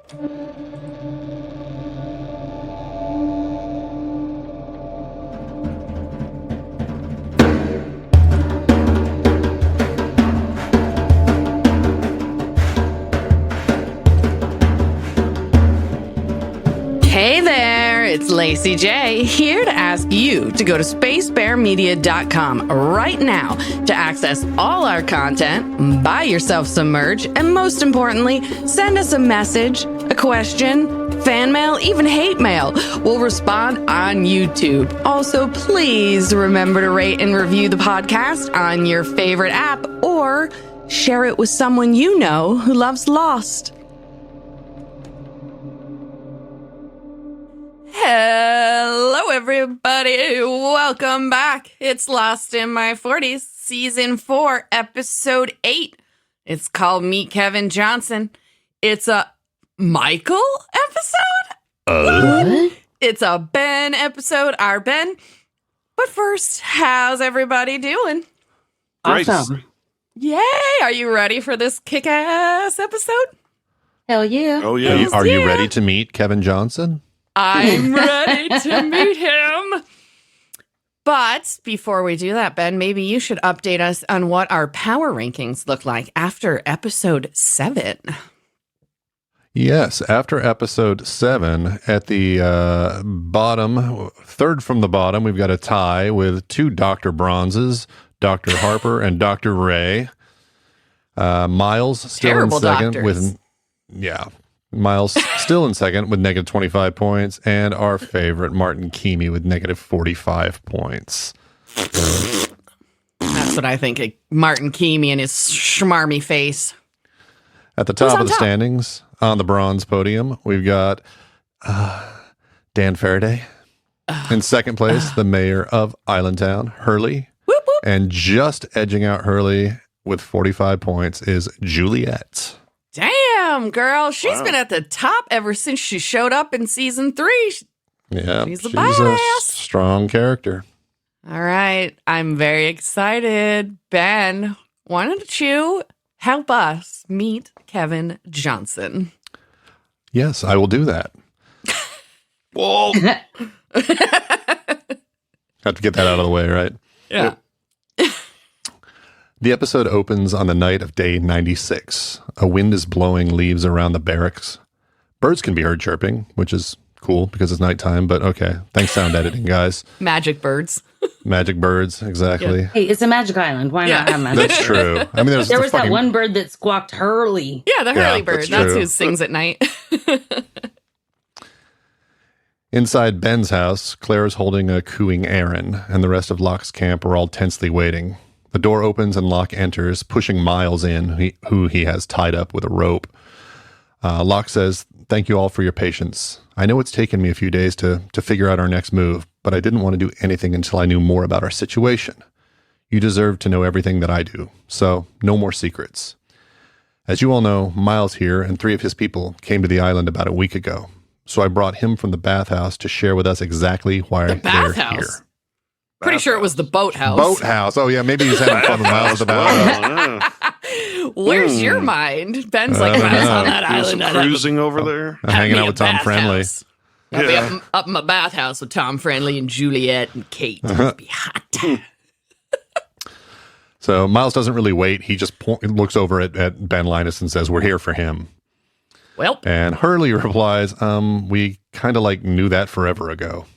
Hey there, it's Lacey J, here to ask you to go to spacebearmedia.com right now to access all our content, buy yourself some merch, and most importantly, send us a message, a question, fan mail, even hate mail. We'll respond on YouTube. Also, please remember to rate and review the podcast on your favorite app or share it with someone you know who loves Lost. Hello, everybody. Welcome back. It's Lost in My 40s, Season 4, Episode 8. It's called Meet Kevin Johnson. It's a Michael episode? It's a Ben episode, our Ben. But first, how's everybody doing? Awesome. Yay! Are you ready for this kick-ass episode? Hell yeah. Oh, yeah. Are you ready to meet Kevin Johnson? I'm ready to meet him. But before we do that, Ben, maybe you should update us on what our power rankings look like after episode 7. Yes, after episode 7, at the bottom, third from the bottom, we've got a tie with 2 Dr. Bronzes, Dr. Harper and Dr. Ray. Miles still Terrible in second doctors. Miles still in second with negative 25 points, and our favorite, Martin Keamy, with negative 45 points. That's what I think. Martin Keamy and his schmarmy face. At the Who's top on of the top? standings, on the bronze podium, we've got Dan Faraday. In second place, the mayor of Islandtown, Hurley. Whoop, whoop. And just edging out Hurley with 45 points is Juliet. Damn, girl. She's been at the top ever since she showed up in season 3. Yeah, She's the a boss. strong character. All right. I'm very excited. Ben, why don't you help us meet Kevin Johnson? Yes, I will do that. Whoa. Have to get that out of the way, right? Yeah. The episode opens on the night of day 96. A wind is blowing leaves around the barracks. Birds can be heard chirping, which is cool because it's nighttime, but okay. Thanks, sound editing, guys. Magic birds. Magic birds, exactly. Hey, it's a magic island. Why not have magic? That's true. I mean, There the was that one bird that squawked Hurley. Yeah, the Hurley bird. that's That's true. who sings at night. Inside Ben's house, Claire is holding a cooing Aaron, and the rest of Locke's camp are all tensely waiting. The door opens and Locke enters, pushing Miles in, who he has tied up with a rope. Locke says, "Thank you all for your patience. I know it's taken me a few days to figure out our next move, but I didn't want to do anything until I knew more about our situation. You deserve to know everything that I do, so no more secrets. As you all know, Miles here and 3 of his people came to the island about a week ago, so I brought him from the bathhouse to share with us exactly why The they're bathhouse? here." Pretty sure it was the boathouse. Boathouse. Oh, yeah, maybe he's having fun with Miles at the bathhouse. Where's your mind? Ben's like, I don't if I was know. on that Doing island, some I'd have cruising over there. I'm hanging out with Tom Friendly. I'd be Yeah. up in my bathhouse with Tom Friendly and Juliet and Kate. It'd be hot. So Miles doesn't really wait. He just looks over at Ben Linus and says, "We're here for him." Well, And Hurley replies, "We kind of knew that forever ago."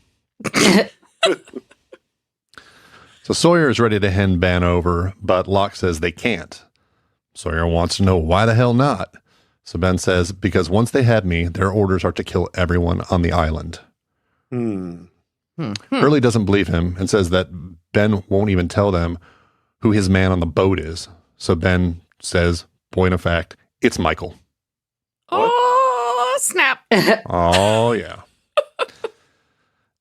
So Sawyer is ready to hand Ben over, but Locke says they can't. Sawyer wants to know why the hell not. So Ben says, because once they have me, their orders are to kill everyone on the island. Hurley doesn't believe him and says that Ben won't even tell them who his man on the boat is. So Ben says, point of fact, it's Michael. oh, snap. Oh, yeah.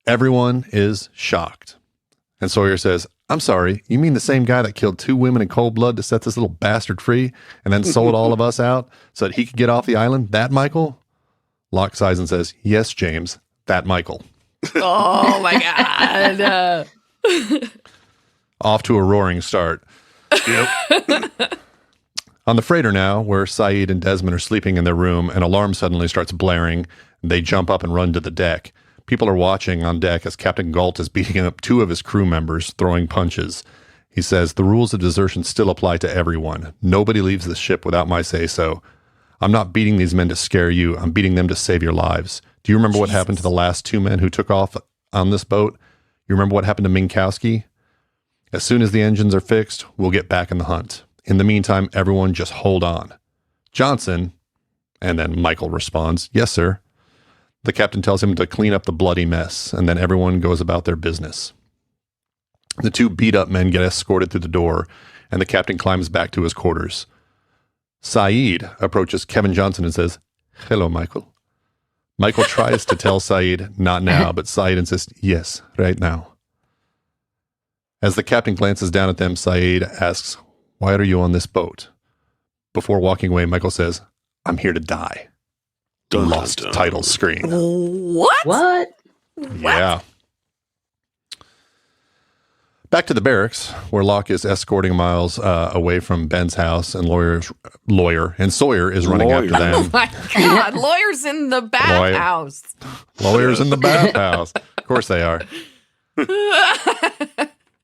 Everyone is shocked. And Sawyer says, "I'm sorry, you mean the same guy that killed 2 women in cold blood to set this little bastard free and then sold all of us out so that he could get off the island? That Michael?" Locke sighs and says, "Yes, James, that Michael." Oh, my God. Off to a roaring start. Yep. On the freighter now, where Saeed and Desmond are sleeping in their room, an alarm suddenly starts blaring. They jump up and run to the deck. People are watching on deck as Captain Galt is beating up 2 of his crew members, throwing punches. He says, the rules of desertion still apply to everyone. Nobody leaves the ship without my say-so. I'm not beating these men to scare you. I'm beating them to save your lives. Do you remember what happened to the last 2 men who took off on this boat? You remember what happened to Minkowski? As soon as the engines are fixed, we'll get back in the hunt. In the meantime, everyone just hold on. Johnson, and then Michael responds, yes, sir. The captain tells him to clean up the bloody mess, and then everyone goes about their business. The 2 beat-up men get escorted through the door, and the captain climbs back to his quarters. Saeed approaches Kevin Johnson and says, hello, Michael. Michael tries to tell Saeed, not now, but Saeed insists, yes, right now. As the captain glances down at them, Saeed asks, why are you on this boat? Before walking away, Michael says, I'm here to die. Dun, Lost dun, dun. title screen. What? What? Yeah. Back to the barracks, where Locke is escorting Miles away from Ben's house, and Lawyer and Sawyer is running after Oh them. my God. Lawyers in the bathhouse. Lawyers in the bathhouse. Of course they are.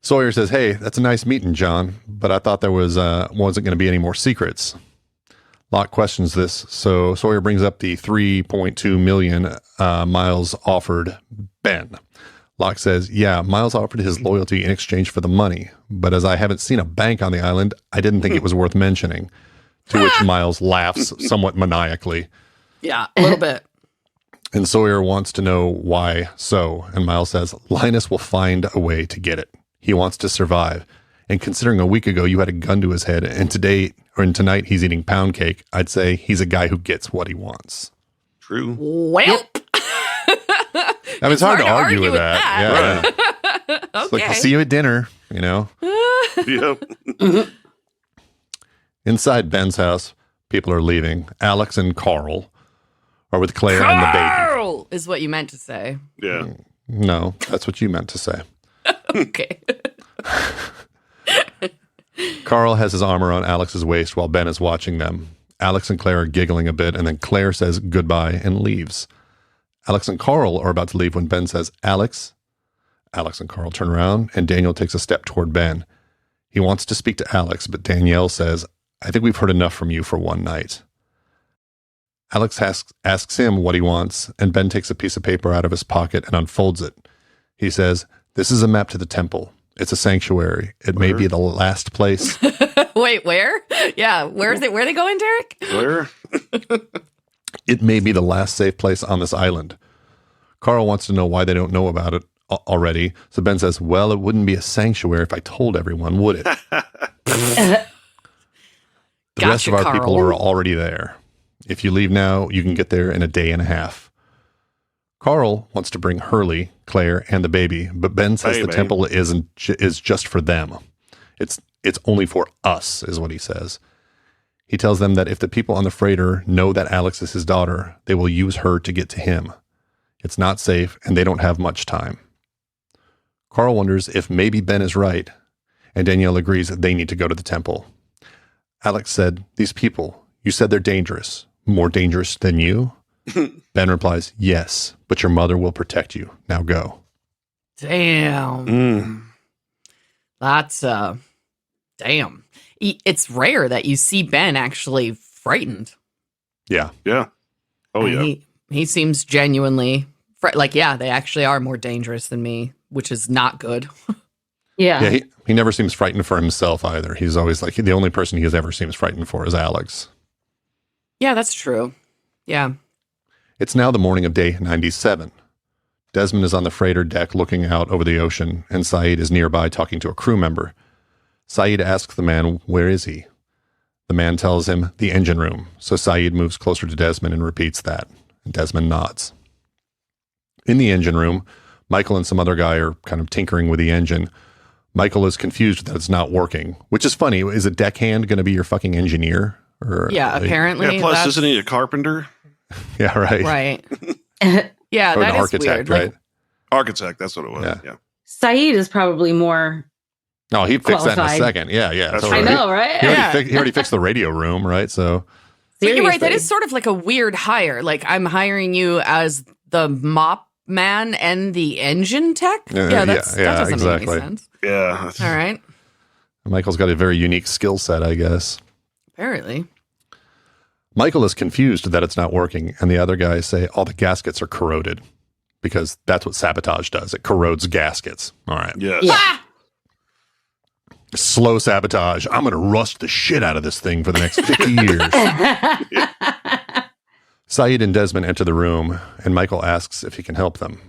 Sawyer says, hey, that's a nice meeting, John, but I thought there wasn't going to be any more secrets. Locke questions this, so Sawyer brings up the $3.2 million Miles offered Ben. Locke says, yeah, Miles offered his loyalty in exchange for the money, but as I haven't seen a bank on the island, I didn't think it was worth mentioning. To which Miles laughs somewhat maniacally. Yeah, a little bit. And Sawyer wants to know why so, and Miles says, Linus will find a way to get it. He wants to survive. And considering a week ago you had a gun to his head, and tonight he's eating pound cake, I'd say he's a guy who gets what he wants. True. Well, I mean, it's hard to argue with that. Yeah. Okay. It's like, I'll see you at dinner, you know? Yep. Inside Ben's house, people are leaving. Alex and Carl are with Claire and the baby. Carl is what you meant to say. Yeah. No, that's what you meant to say. Okay. Carl has his arm around Alex's waist while Ben is watching them. Alex and Claire are giggling a bit, and then Claire says goodbye and leaves. Alex and Carl are about to leave when Ben says, Alex. Alex and Carl turn around, and Daniel takes a step toward Ben. He wants to speak to Alex, but Danielle says, I think we've heard enough from you for one night. Alex asks him what he wants, and Ben takes a piece of paper out of his pocket and unfolds it. He says, this is a map to the temple. It's a sanctuary. It may be the last place. Wait, where? Yeah, where are they going, Derek? Where? It may be the last safe place on this island. Carl wants to know why they don't know about it already. So Ben says, well, it wouldn't be a sanctuary if I told everyone, would it? The rest of our people are already there. If you leave now, you can get there in a day and a half. Carl wants to bring Hurley, Claire, and the baby, but Ben says the temple is just for them. It's only for us, is what he says. He tells them that if the people on the freighter know that Alex is his daughter, they will use her to get to him. It's not safe, and they don't have much time. Carl wonders if maybe Ben is right, and Danielle agrees that they need to go to the temple. Alex said, these people, you said they're dangerous. More dangerous than you? Ben replies, yes, but your mother will protect you. Now go. Damn. That's, damn. It's rare that you see Ben actually frightened. Yeah. Yeah. Oh, yeah. He seems genuinely, they actually are more dangerous than me, which is not good. Yeah. Yeah, he never seems frightened for himself either. He's always like, the only person he has ever seems frightened for is Alex. Yeah, that's true. Yeah. It's now the morning of day 97. Desmond is on the freighter deck looking out over the ocean, and Saeed is nearby talking to a crew member. Saeed asks the man, where is he? The man tells him, the engine room, so Saeed moves closer to Desmond and repeats that, and Desmond nods. In the engine room, Michael and some other guy are kind of tinkering with the engine. Michael is confused that it's not working, which is funny. Is a deckhand going to be your fucking engineer? Apparently. Yeah, plus, isn't he a carpenter? Yeah, right. Right. Yeah, or that an is architect, weird. right? Architect, that's what it was. Yeah. Saeed is probably more No, he'd fix that in a Qualified. second. Yeah. That's So I right. know, right? He already fixed the radio room, right? So But you're right. That Seriously. is sort of like a weird hire. Like, I'm hiring you as the mop man and the engine tech. Yeah, That doesn't exactly. make any sense. Yeah. All right. Michael's got a very unique skill set, I guess. Apparently. Michael is confused that it's not working, and the other guys say all the gaskets are corroded because that's what sabotage does. It corrodes gaskets. All right. Yes. Yeah. Slow sabotage. I'm going to rust the shit out of this thing for the next 50 years. Saeed and Desmond enter the room, and Michael asks if he can help them.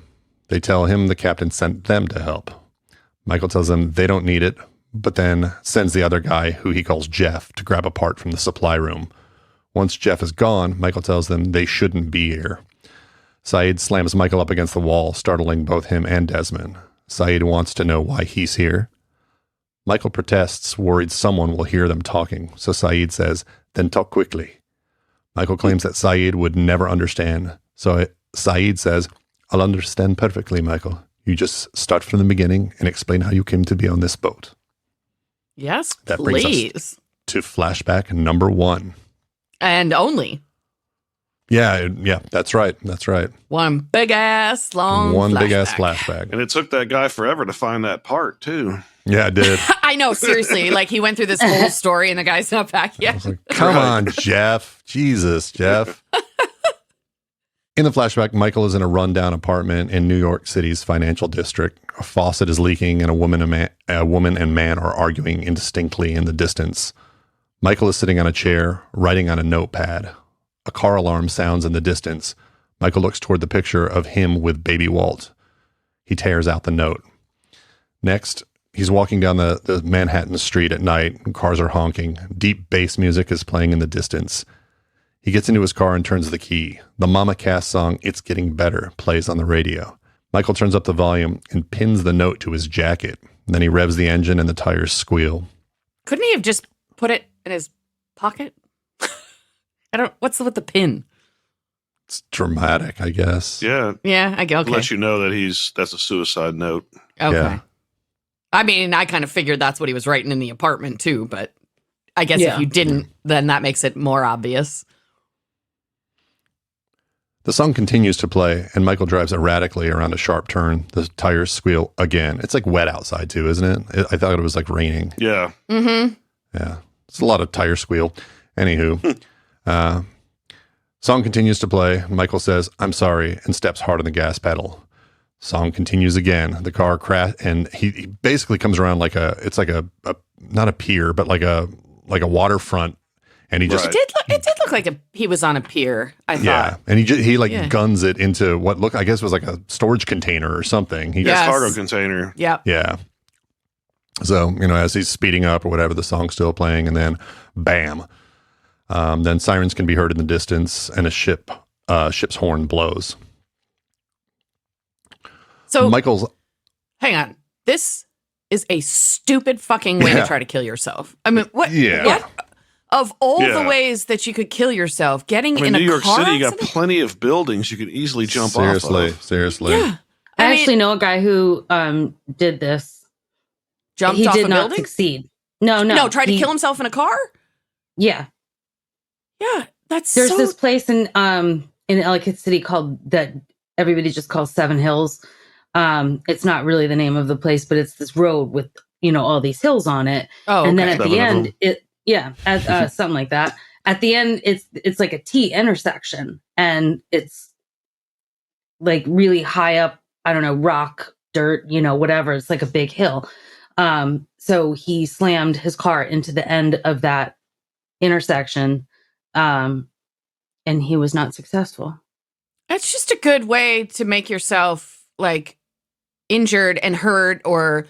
They tell him the captain sent them to help. Michael tells them they don't need it, but then sends the other guy, who he calls Jeff, to grab a part from the supply room. Once Jeff is gone, Michael tells them they shouldn't be here. Saeed slams Michael up against the wall, startling both him and Desmond. Saeed wants to know why he's here. Michael protests, worried someone will hear them talking, so Saeed says, then talk quickly. Michael claims that Saeed would never understand, so Saeed says, I'll understand perfectly, Michael. You just start from the beginning and explain how you came to be on this boat. Yes, That brings please. us to flashback number 1. And only Yeah, that's right. one big ass long One flashback. big ass flashback. And it took that guy forever to find that part, too. Yeah, it did. I know, seriously. Like, he went through this whole story and the guy's not back I yet. was like, come on, Jeff. Jesus, Jeff. In the flashback, Michael is in a rundown apartment in New York City's financial district. A faucet is leaking and a woman and man are arguing indistinctly in the distance. Michael is sitting on a chair, writing on a notepad. A car alarm sounds in the distance. Michael looks toward the picture of him with baby Walt. He tears out the note. Next, he's walking down the Manhattan street at night. Cars are honking. Deep bass music is playing in the distance. He gets into his car and turns the key. The Mama Cass song, It's Getting Better, plays on the radio. Michael turns up the volume and pins the note to his jacket. Then he revs the engine and the tires squeal. Couldn't he have just put it in his pocket? What's with the pin? It's dramatic, I guess. Yeah. Yeah, I go, okay. Let you know that that's a suicide note. Okay. Yeah. I mean, I kind of figured that's what he was writing in the apartment too, but I guess Yeah. if you didn't, then that makes it more obvious. The song continues to play, and Michael drives erratically around a sharp turn. The tires squeal again. It's like wet outside too, isn't it? I thought it was like raining. Yeah. Mm-hmm. Yeah. It's a lot of tire squeal. Anywho, song continues to play. Michael says, I'm sorry, and steps hard on the gas pedal. Song continues again. The car crash, and he basically comes around like it's like a not a pier, but like a waterfront. And he just Right. It did look like he was on a pier, I thought. yeah, and he Yeah. guns it into what I guess was like a storage container or something. He Yes. Cargo container. Yep. Yeah. So, as he's speeding up or whatever, the song's still playing, and then bam. Then sirens can be heard in the distance, and a ship's horn blows. So Michael's hang on. This is a stupid fucking way Yeah. to try to kill yourself. I mean, what? Yeah. What? Of all Yeah. the ways that you could kill yourself, getting I mean, in New a York car City, you got accident? plenty of buildings you could easily jump seriously, off of. seriously. Yeah. I I mean, actually know a guy who did this. jumped He off did a not building? succeed. No. No, tried to kill himself in a car? Yeah. Yeah. That's There's so this place in Ellicott City that everybody just calls Seven Hills. It's not really the name of the place, but it's this road with all these hills on it. Oh, And then okay. at Seven the of end, them. something like that. At the end, it's like a T intersection, and it's like really high up. I don't know, rock, dirt, whatever. It's like a big hill. So he slammed his car into the end of that intersection, and he was not successful. It's just a good way to make yourself like injured and hurt or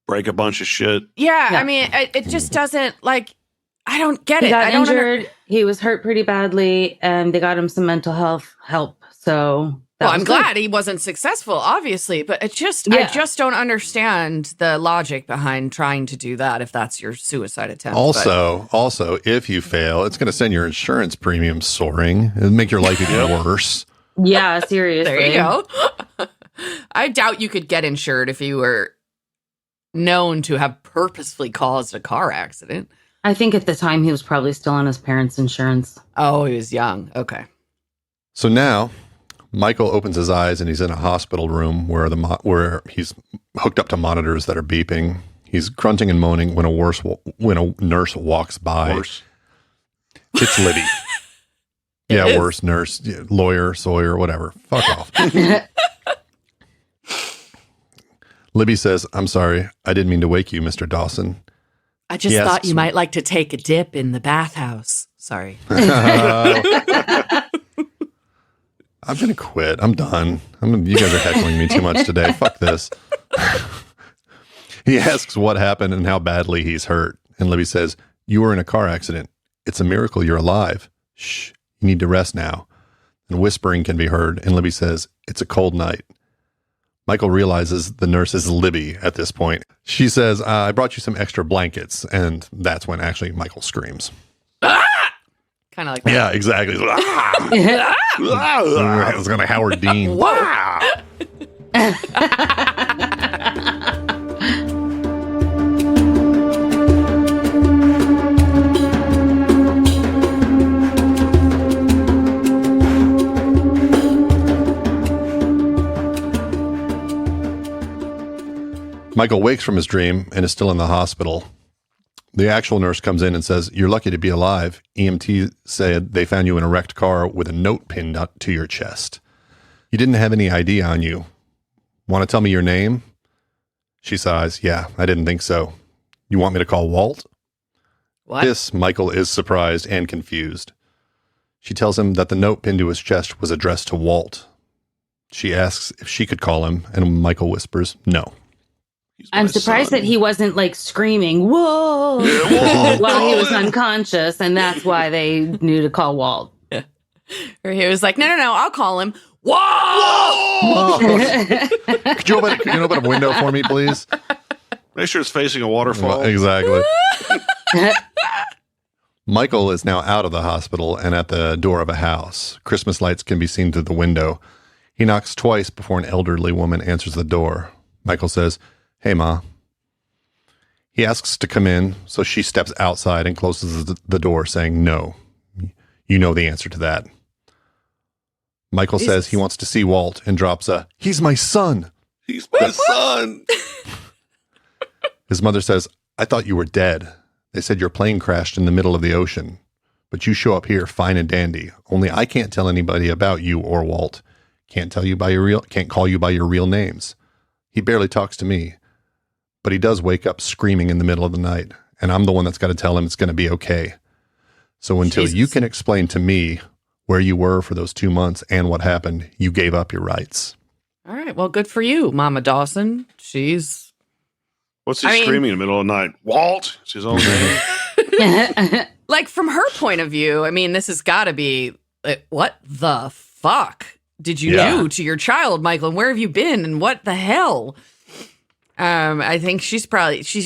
Break a bunch of shit. yeah. Yeah. I mean, it just doesn't like I don't get He it. got I don't injured. He was hurt pretty badly, and they got him some mental health help. So that Well, I'm was good. glad he wasn't successful, obviously, but I just don't understand the logic behind trying to do that if that's your suicide attempt. Also, if you fail, it's going to send your insurance premium soaring and make your life even worse. Yeah, But seriously. there you go. I doubt you could get insured if you were known to have purposefully caused a car accident. I think at the time he was probably still on his parents' insurance. Oh, he was young. Okay. So now Michael opens his eyes and he's in a hospital room where he's hooked up to monitors that are beeping. He's grunting and moaning when a nurse walks by. Worse. It's Libby. Yeah, worse nurse, lawyer, Sawyer, whatever. Fuck off. Libby says, "I'm sorry. I didn't mean to wake you, Mr. Dawson." I just He thought asks- you might like to take a dip in the bathhouse. Sorry. I'm going to quit. I'm done. You guys are heckling me too much today. Fuck this. He asks what happened and how badly he's hurt. And Libby says, "You were in a car accident. It's a miracle you're alive. Shh, you need to rest now." And whispering can be heard. And Libby says, "It's a cold night." Michael realizes the nurse is Libby at this point. She says, "I brought you some extra blankets." And that's when actually Michael screams. Kind of like that. Yeah, exactly. It's going to Howard Dean. Whoa. Michael wakes from his dream and is still in the hospital. The actual nurse comes in and says, "You're lucky to be alive. EMT said they found you in a wrecked car with a note pinned up to your chest. You didn't have any ID on you. Want to tell me your name?" She sighs. "Yeah, I didn't think so. You want me to call Walt?" What? This, Michael is surprised and confused. She tells him that the note pinned to his chest was addressed to Walt. She asks if she could call him, and Michael whispers, "No." He's I'm my surprised son. that he wasn't like screaming, "Whoa!" whoa, while he was Colin. unconscious, and that's why they knew to call Walt. Or he was like, no, I'll call him. Whoa! Could you open a window for me, please? Make sure it's facing a waterfall. Exactly. Michael is now out of the hospital and at the door of a house. Christmas lights can be seen through the window. He knocks twice before an elderly woman answers the door. Michael says, "Hey, Ma." He asks to come in, so she steps outside and closes the door, saying, "No. You know the answer to that." Michael says he wants to see Walt and drops a, "He's my son." He's my son. His mother says, "I thought you were dead. They said your plane crashed in the middle of the ocean. But you show up here fine and dandy. Only I can't tell anybody about you or Walt. Can't call you by your real names. He barely talks to me. But he does wake up screaming in the middle of the night, and I'm the one that's got to tell him it's going to be okay. So until you Jesus. can explain to me where you were for those 2 months and what happened, you gave up your rights." All right. Well, good for you, Mama Dawson. She's What's he I mean- screaming in the middle of the night? Walt. It's his own name. like, from her point of view, I mean, this has got to be what the fuck did you Yeah. do to your child, Michael? And where have you been? And what the hell? I think she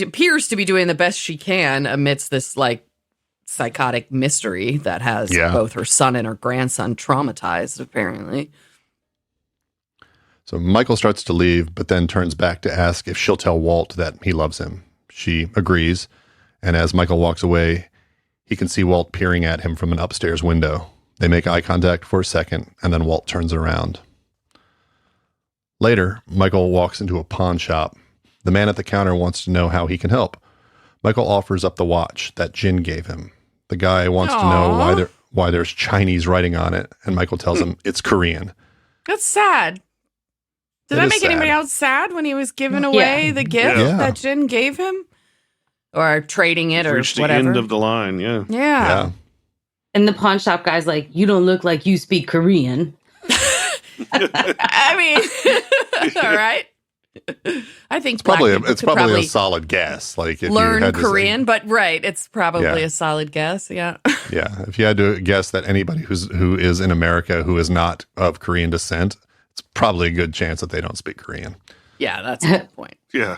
appears to be doing the best she can amidst this like psychotic mystery that has Yeah. both her son and her grandson traumatized, apparently. So Michael starts to leave, but then turns back to ask if she'll tell Walt that he loves him. She agrees, and as Michael walks away, he can see Walt peering at him from an upstairs window. They make eye contact for a second, and then Walt turns around. Later, Michael walks into a pawn shop. The man at the counter wants to know how he can help. Michael offers up the watch that Jin gave him. The guy wants to know Aw. why there's Chinese writing on it, and Michael tells him it's Korean. That's sad. Did It that is make anybody sad. else sad when he was giving away the gift Yeah. that Jin gave him? Or trading it or Reached the whatever? end of the line. Yeah. yeah. Yeah. And the pawn shop guy's like, "You don't look like you speak Korean." I mean, all right. I think black Probably people it's could probably a solid guess. Like if you learn had to say- Korean, but right, it's probably Yeah. a solid guess. Yeah. yeah, if you had to guess that anybody who is in America who is not of Korean descent, it's probably a good chance that they don't speak Korean. Yeah, that's a good point. Yeah.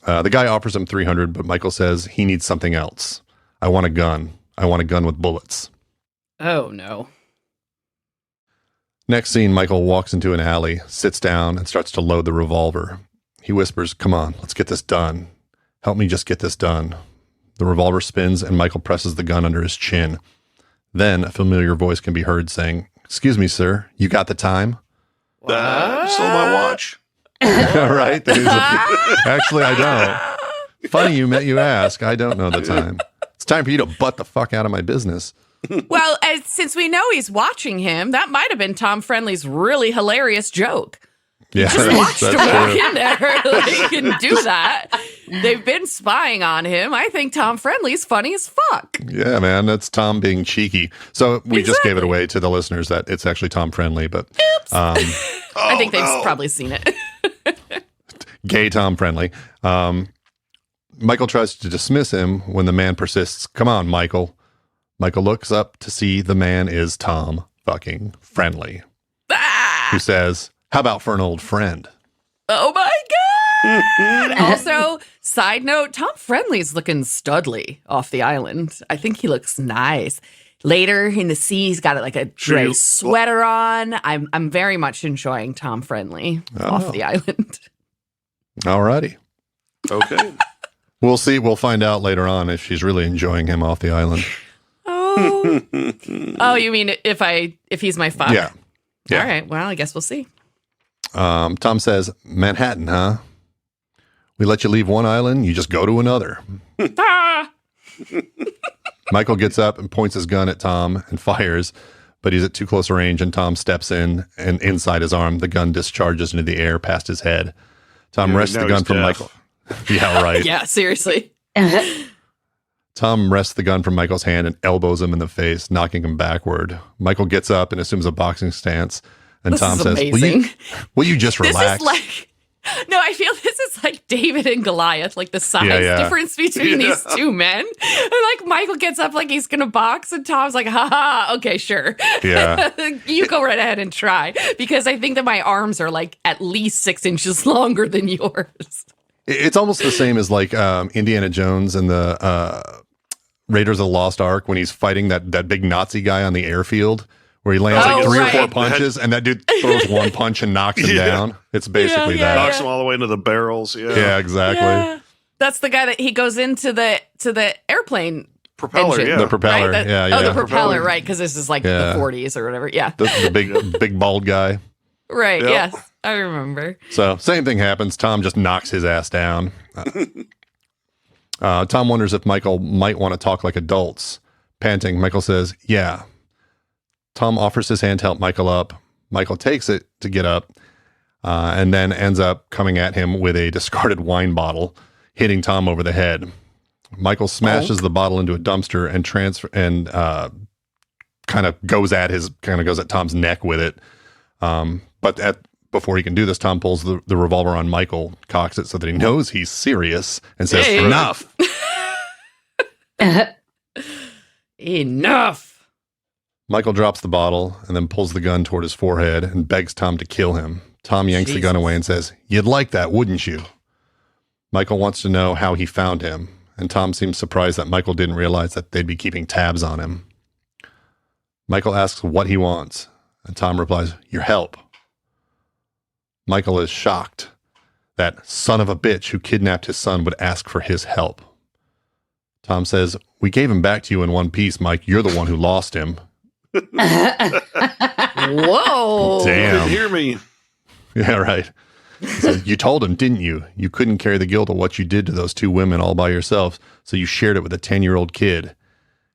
The guy offers him 300, but Michael says he needs something else. "I want a gun. I want a gun with bullets." Oh no. Next scene, Michael walks into an alley, sits down, and starts to load the revolver. He whispers, "Come on, let's get this done. Help me just get this done." The revolver spins and Michael presses the gun under his chin. Then a familiar voice can be heard saying, "Excuse me, sir, you got the time?" Stole my watch. Right? Actually, I don't. Funny you ask. I don't know the time. It's time for you to butt the fuck out of my business. Well, since we know he's watching him, that might have been Tom Friendly's really hilarious joke. Yeah, Just watched him walk true. in there like, and do that. They've been spying on him. I think Tom Friendly's funny as fuck. Yeah, man, that's Tom being cheeky. So we just gave it Exactly. away to the listeners that it's actually Tom Friendly, but I think they've probably seen it. gay Tom Friendly. Michael tries to dismiss him when the man persists. "Come on, Michael." Michael looks up to see the man is Tom fucking Friendly, who says, "How about for an old friend?" Oh my God. Also, side note, Tom Friendly's looking studly off the island. I think he looks nice. Later in the sea, he's got like a gray sweater on. I'm very much enjoying Tom Friendly off the island. Alrighty. Okay. We'll see. We'll find out later on if she's really enjoying him off the island. Oh, you mean if he's my fuck? Yeah. All right. Well, I guess we'll see. Tom says, "Manhattan, huh? We let you leave one island, you just go to another." Ah! Michael gets up and points his gun at Tom and fires, but he's at too close a range and Tom steps in, and inside his arm, the gun discharges into the air past his head. Tom wrests the gun from Michael. Yeah, right. Yeah, seriously. Tom wrests the gun from Michael's hand and elbows him in the face, knocking him backward. Michael gets up and assumes a boxing stance, and This Tom is says, amazing. Will you just This relax? is like, no, I feel this is like David and Goliath, like the size Yeah. difference between these two men. And like Michael gets up like he's going to box, and Tom's like, haha, okay, sure. Yeah. You go right ahead and try, because I think that my arms are like at least 6 inches longer than yours. It's almost the same as like Indiana Jones and the Raiders of the Lost Ark when he's fighting that big Nazi guy on the airfield, where he lands like 3 or 4 punches and that dude throws one punch and knocks him down. It's basically that. Knocks him all the way into the barrels. Yeah, exactly. Yeah. That's the guy that he goes into the airplane Propeller, engine, yeah. The propeller, right? yeah. The propeller, Propeller. right? Because this is like Yeah. the 40s or whatever. Yeah, The big bald guy. right. Yep. Yes, I remember. So same thing happens. Tom just knocks his ass down. Tom wonders if Michael might want to talk like adults. Panting, Michael says, "Yeah." Tom offers his hand to help Michael up. Michael takes it to get up, and then ends up coming at him with a discarded wine bottle, hitting Tom over the head. Michael smashes the bottle into a dumpster and kind of goes at Tom's neck with it. But before he can do this, Tom pulls the revolver on Michael, cocks it so that he knows he's serious, and says, Hey. "Enough." Enough. Michael drops the bottle and then pulls the gun toward his forehead and begs Tom to kill him. Tom yanks the gun Jesus. away and says, "You'd like that, wouldn't you?" Michael wants to know how he found him, and Tom seems surprised that Michael didn't realize that they'd be keeping tabs on him. Michael asks what he wants, and Tom replies, "Your help." Michael is shocked that son of a bitch who kidnapped his son would ask for his help. Tom says, "We gave him back to you in one piece, Mike. You're the one who lost him." Whoa. Damn. Didn't hear me. Yeah, right. So you told him, didn't you? You couldn't carry the guilt of what you did to those 2 women all by yourself, so you shared it with a 10-year-old kid.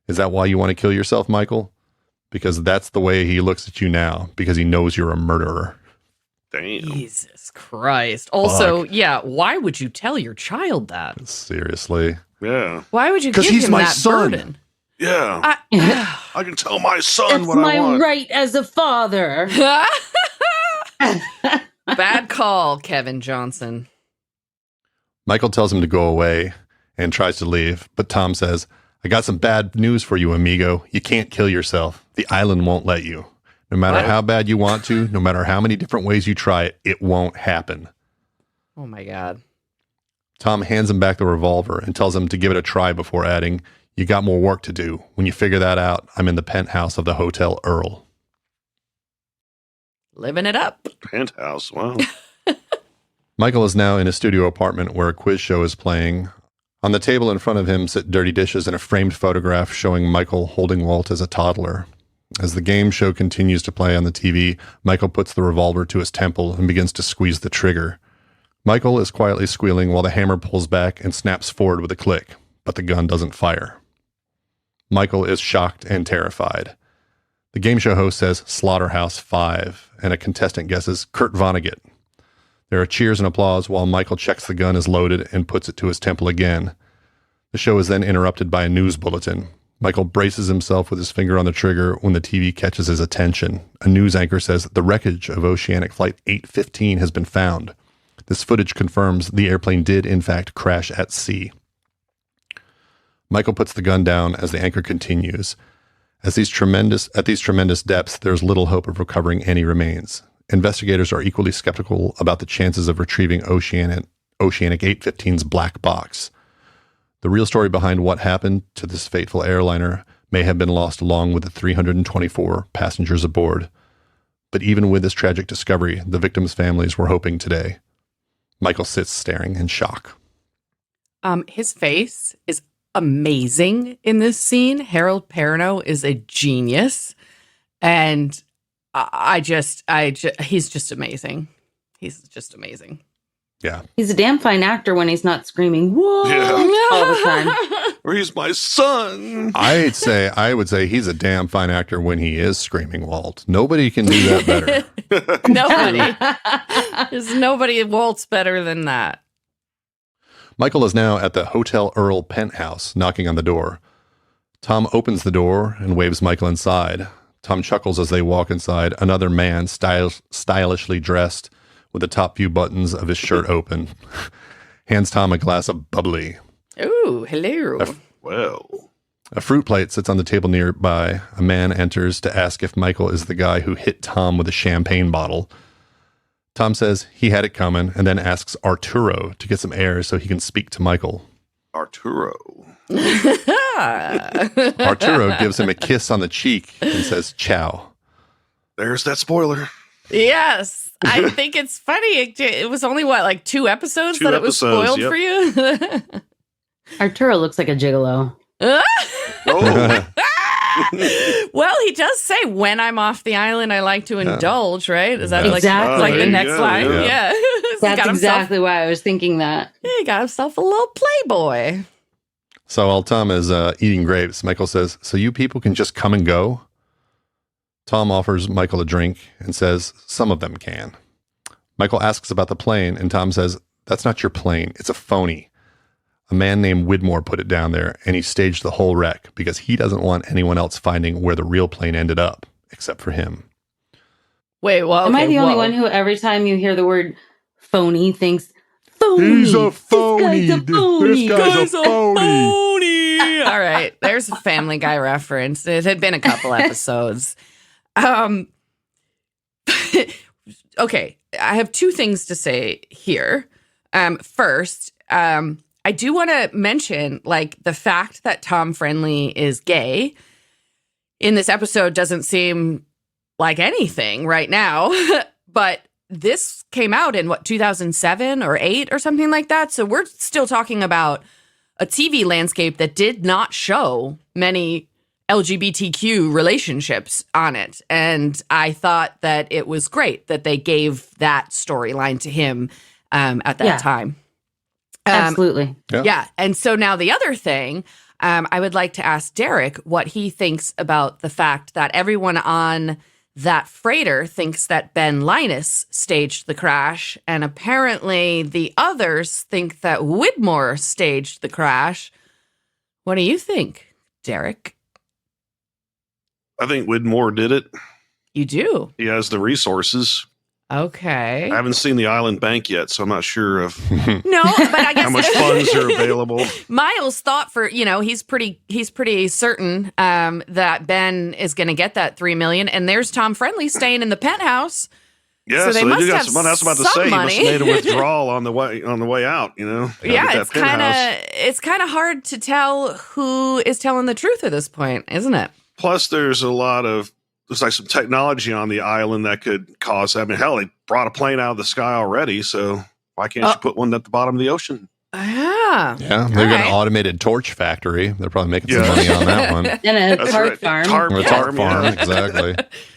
Is that why you want to kill yourself, Michael? Because that's the way he looks at you now, because he knows you're a murderer. Damn. Jesus Christ. Also, yeah, why would you tell your child that? Seriously. Yeah. Why would you 'Cause give he's him my that son. burden? Yeah. I can tell my son That's what I my want. right as a father. Bad call, Kevin Johnson. Michael tells him to go away and tries to leave, but Tom says, "I got some bad news for you, amigo. You can't kill yourself. The island won't let you. No matter What? how bad you want to, no matter how many different ways you try it, it won't happen." Oh my God. Tom hands him back the revolver and tells him to give it a try before adding, "You got more work to do. When you figure that out, I'm in the penthouse of the Hotel Earl." Living it up. Penthouse. Wow. Michael is now in a studio apartment where a quiz show is playing. On the table in front of him sit dirty dishes and a framed photograph showing Michael holding Walt as a toddler. As the game show continues to play on the TV, Michael puts the revolver to his temple and begins to squeeze the trigger. Michael is quietly squealing while the hammer pulls back and snaps forward with a click, but the gun doesn't fire. Michael is shocked and terrified. The game show host says Slaughterhouse 5, and a contestant guesses Kurt Vonnegut. There are cheers and applause while Michael checks the gun is loaded and puts it to his temple again. The show is then interrupted by a news bulletin. Michael braces himself with his finger on the trigger when the TV catches his attention. A news anchor says the wreckage of Oceanic Flight 815 has been found. This footage confirms the airplane did, in fact, crash at sea. Michael puts the gun down as the anchor continues. At these tremendous depths, there's little hope of recovering any remains. Investigators are equally skeptical about the chances of retrieving Oceanic 815's black box. The real story behind what happened to this fateful airliner may have been lost along with the 324 passengers aboard. But even with this tragic discovery, the victims' families were hoping today. Michael sits staring in shock. His face is amazing in this scene. Harold Perrineau is a genius. And he's just amazing. He's just amazing. Yeah. He's a damn fine actor when he's not screaming, whoa, all the time. Or he's my son. I would say he's a damn fine actor when he is screaming Walt. Nobody can do that better. Nobody. There's nobody Walt's better than that. Michael is now at the Hotel Earl penthouse, knocking on the door. Tom opens the door and waves Michael inside. Tom chuckles as they walk inside. Another man, stylishly dressed, with the top few buttons of his shirt open, hands Tom a glass of bubbly. Ooh, hello. A fruit plate sits on the table nearby. A man enters to ask if Michael is the guy who hit Tom with a champagne bottle. Tom says he had it coming and then asks Arturo to get some air so he can speak to Michael. Arturo gives him a kiss on the cheek and says, ciao. There's that spoiler. Yes. I think it's funny. It was only, like 2 episodes that it was spoiled for you? Arturo looks like a gigolo. Oh. Well, he does say, when I'm off the island, I like to indulge, right? Is that exactly. like the next line? Yeah. That's exactly why I was thinking that. He got himself a little playboy. So while Tom is eating grapes, Michael says, so you people can just come and go? Tom offers Michael a drink and says, some of them can. Michael asks about the plane, and Tom says, that's not your plane. It's a phony. A man named Widmore put it down there, and he staged the whole wreck because he doesn't want anyone else finding where the real plane ended up, except for him. Wait, well, am I the only one who every time you hear the word phony thinks, phony? He's a phony. This guy's a phony. All right, there's a Family Guy reference. It had been a couple episodes. Okay, I have 2 things to say here. First, I do want to mention, the fact that Tom Friendly is gay in this episode doesn't seem like anything right now, but this came out in 2007 or 8 or something like that. So we're still talking about a TV landscape that did not show many LGBTQ relationships on it. And I thought that it was great that they gave that storyline to him at that time. Absolutely. Yeah. And so now the other thing, I would like to ask Derek what he thinks about the fact that everyone on that freighter thinks that Ben Linus staged the crash. And apparently the others think that Widmore staged the crash. What do you think, Derek? I think Widmore did it. You do? He has the resources. Okay. I haven't seen the island bank yet, so I'm not sure of no, but I guess how much funds are available. Miles thought he's pretty certain that Ben is going to get that $3 million, and there's Tom Friendly staying in the penthouse. Yeah, so they do got have some. I was about to say money. He must have made a withdrawal on the way out. Yeah, it's kind of hard to tell who is telling the truth at this point, isn't it? Plus, there's some technology on the island that could cause. I mean, hell, they brought a plane out of the sky already, so Why can't you put one at the bottom of the ocean? Yeah. Yeah, they've got an automated torch factory. They're probably making some money on that one. And a tart farm. Tart Or a tart farm, farm, exactly.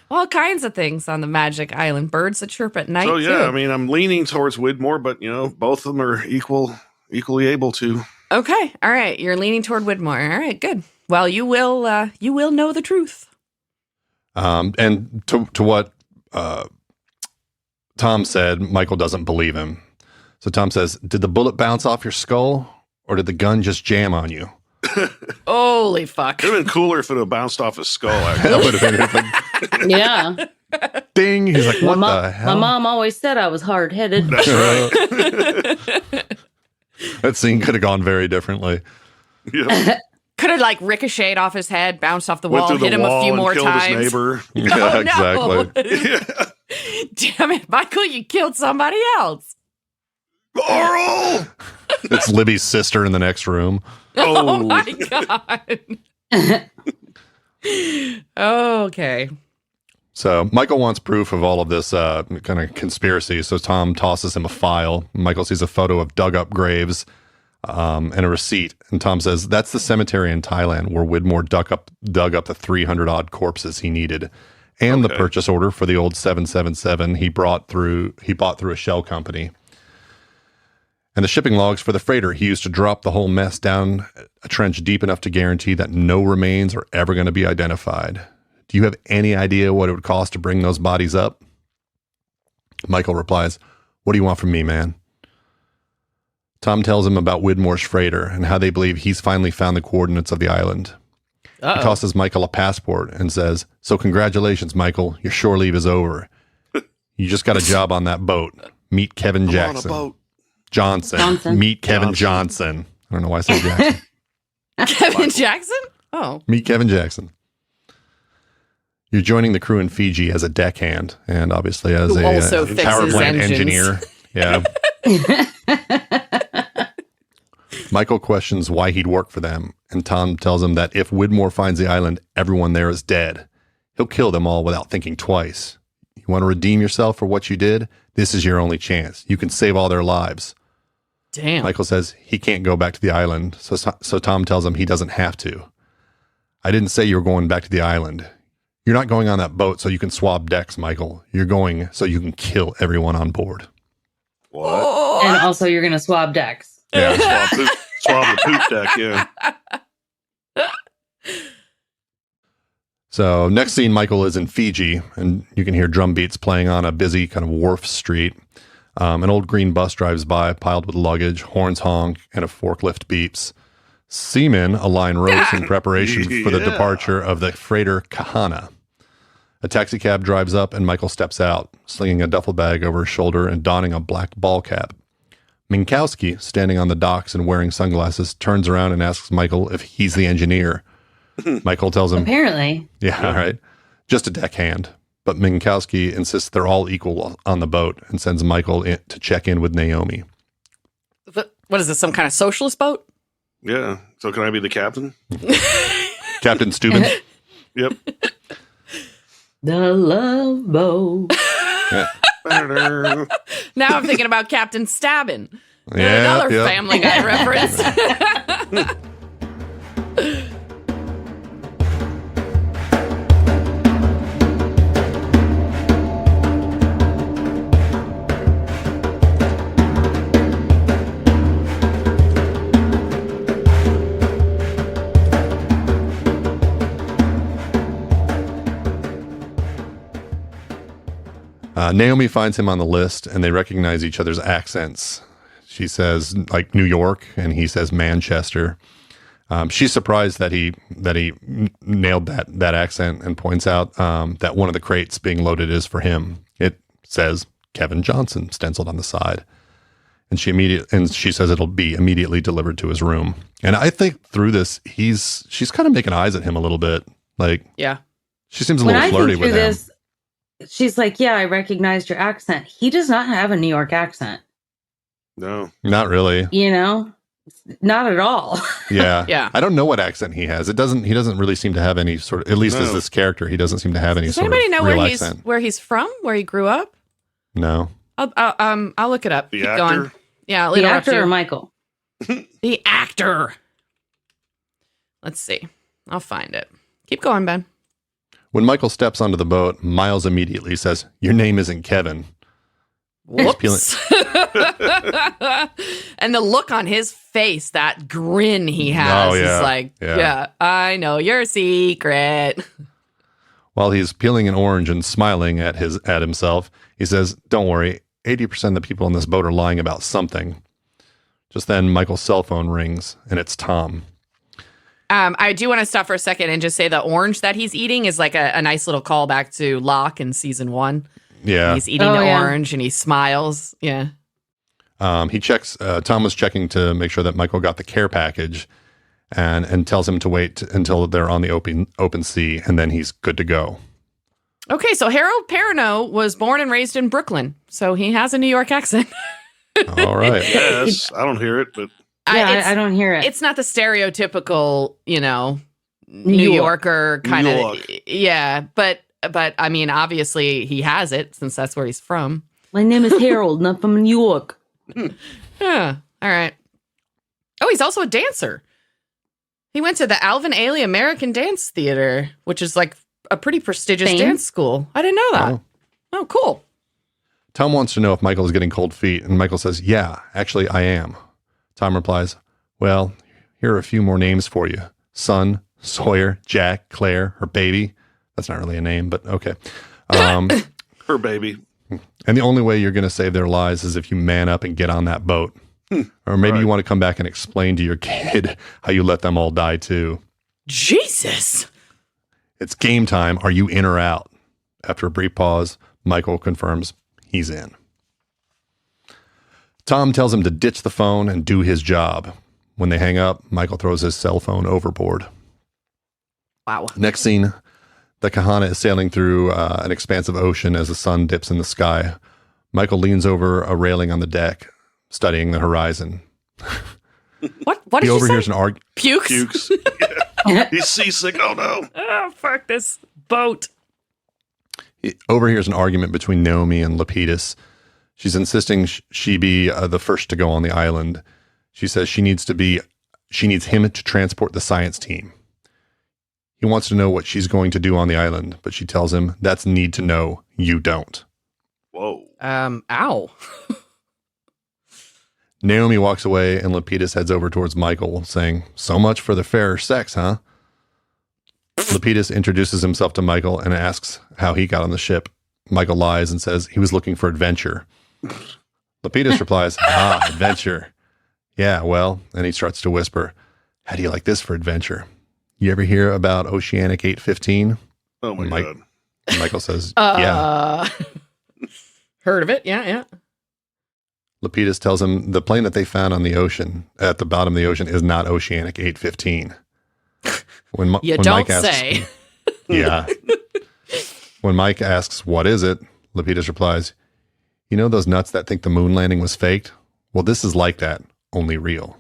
All kinds of things on the Magic Island. Birds that chirp at night. So yeah, too. I mean, I'm leaning towards Widmore, but both of them are equally able to. Okay. All right. You're leaning toward Widmore. All right. Good. Well, you will know the truth. And to what Tom said, Michael doesn't believe him. So Tom says, "Did the bullet bounce off your skull, or did the gun just jam on you?" Holy fuck. It would have been cooler if it had bounced off his skull. That Actually. would have been like, Yeah. ding. He's like, "What the hell?" My mom always said I was hard-headed. That's right. That scene could have gone very differently. Yeah. Could have like ricocheted off his head, bounced off the Went wall, through hit the him a wall few and more killed times. his neighbor. Yeah, Oh, exactly. Yeah. Damn it, Michael, you killed somebody else. Laurel! It's Libby's sister in the next room. Oh, Oh. my God. Okay. So Michael wants proof of all of this kind of conspiracy. So Tom tosses him a file. Michael sees a photo of dug up graves and a receipt. And Tom says, "That's the cemetery in Thailand where Widmore dug up the 300 odd corpses he needed. And the Okay. purchase order for the old 777 he bought through a shell company. And the shipping logs for the freighter he used to drop the whole mess down a trench deep enough to guarantee that no remains are ever going to be identified. Do you have any idea what it would cost to bring those bodies up?" Michael replies, "What do you want from me, man?" Tom tells him about Widmore's freighter and how they believe he's finally found the coordinates of the island. He tosses Michael a passport and says, "So congratulations, Michael. Your shore leave is over. You just got a job on that boat. Meet Kevin I'm on a Jackson." boat. Johnson. Meet Kevin Johnson. I don't know why I said Jackson. Kevin Jackson? Oh. Meet Kevin Jackson. You're joining the crew in Fiji as a deckhand and obviously as Who a also power fixes plant engines. engineer. Yeah. Michael questions why he'd work for them, and Tom tells him that if Widmore finds the island, everyone there is dead. He'll kill them all without thinking twice. You want to redeem yourself for what you did? This is your only chance. You can save all their lives. Damn. Michael says he can't go back to the island, so Tom tells him he doesn't have to. "I didn't say you were going back to the island. You're not going on that boat so you can swab decks, Michael. You're going so you can kill everyone on board." What? Oh. And also, you're going to swab decks. Yeah. Swab the poop deck, yeah. So next scene, Michael is in Fiji, and you can hear drum beats playing on a busy kind of wharf street. An old green bus drives by, piled with luggage, horns honk, and a forklift beeps. Seamen align ropes in preparation for the Yeah. departure of the freighter Kahana. A taxi cab drives up, and Michael steps out, slinging a duffel bag over his shoulder and donning a black ball cap. Minkowski, standing on the docks and wearing sunglasses, turns around and asks Michael if he's the engineer. Michael tells him, Apparently. "Yeah, all right. Just a deckhand." But Minkowski insists they're all equal on the boat and sends Michael in to check in with Naomi. What is this, some kind of socialist boat? Yeah. So can I be the captain? Captain Steuben. Yep. The Love Boat. Yeah. Now I'm thinking about Captain Stabbin. Yeah, Another yeah. Family Guy reference. Naomi finds him on the list, and they recognize each other's accents. She says like New York, and he says Manchester. She's surprised that he nailed that accent, and points out that one of the crates being loaded is for him. It says Kevin Johnson stenciled on the side, and she says it'll be immediately delivered to his room. And I think through this, she's kind of making eyes at him a little bit. Like, Yeah. she seems a When little I flirty think through with him. this, she's like, "Yeah, I recognized your accent." He does not have a New York accent. No. Not really. You know, not at all. Yeah. Yeah. I don't know what accent he has. He doesn't really seem to have any sort of, at least as No. this character, he doesn't seem to have any Does sort of anybody know real where accent. he's from? Where he grew up? No. I'll look it up. The Keep actor? going. Yeah, I'll The interrupt actor you. or Michael? The actor. Let's see. I'll find it. Keep going, Ben. When Michael steps onto the boat, Miles immediately says, "Your name isn't Kevin." Whoops. And the look on his face, that grin he has, is like, yeah, I know your secret. While he's peeling an orange and smiling at himself, he says, "Don't worry, 80% of the people on this boat are lying about something." Just then, Michael's cell phone rings, and it's Tom. I do want to stop for a second and just say the orange that he's eating is like a nice little callback to Locke in season 1. Yeah. He's eating the orange and he smiles. Yeah. He checks, Tom was checking to make sure that Michael got the care package and tells him to wait until they're on the open sea, and then he's good to go. Okay, so Harold Perrineau was born and raised in Brooklyn, so he has a New York accent. All right. Yes, I don't hear it, but I don't hear it. It's not the stereotypical, New Yorker kind of. York. Yeah, but I mean, obviously he has it since that's where he's from. My name is Harold, not from New York. Yeah. All right. Oh, he's also a dancer. He went to the Alvin Ailey American Dance Theater, which is like a pretty prestigious dance school. I didn't know that. Oh, cool. Tom wants to know if Michael is getting cold feet, and Michael says, "Yeah, actually I am." Tom replies, "Well, here are a few more names for you. Son, Sawyer, Jack, Claire, her baby." That's not really a name, but okay. her baby. And the only way you're going to save their lives is if you man up and get on that boat. Or maybe you want to come back and explain to your kid how you let them all die too. Jesus. It's game time. Are you in or out? After a brief pause, Michael confirms he's in. Tom tells him to ditch the phone and do his job. When they hang up, Michael throws his cell phone overboard. Wow. Next scene, the Kahana is sailing through an expansive ocean as the sun dips in the sky. Michael leans over a railing on the deck, studying the horizon. What did He you overhears say? an argument. Pukes. He's seasick. Oh, no. Oh, fuck this boat. He overhears an argument between Naomi and Lapidus. She's insisting she be the first to go on the island. She says she needs him to transport the science team. He wants to know what she's going to do on the island, but she tells him that's need to know. You don't. Whoa. Ow. Naomi walks away and Lapidus heads over towards Michael, saying, "So much for the fairer sex, huh?" Lapidus introduces himself to Michael and asks how he got on the ship. Michael lies and says he was looking for adventure. Lapidus replies, adventure. Yeah, well, and he starts to whisper, "How do you like this for adventure? You ever hear about Oceanic 815? Oh, my God. Michael says, yeah. Heard of it. Yeah. Lapidus tells him the plane that they found on the ocean, at the bottom of the ocean, is not Oceanic 815. When Don't Mike asks, say. Yeah. When Mike asks, what is it? Lapidus replies, you know those nuts that think the moon landing was faked? Well, this is like that, only real.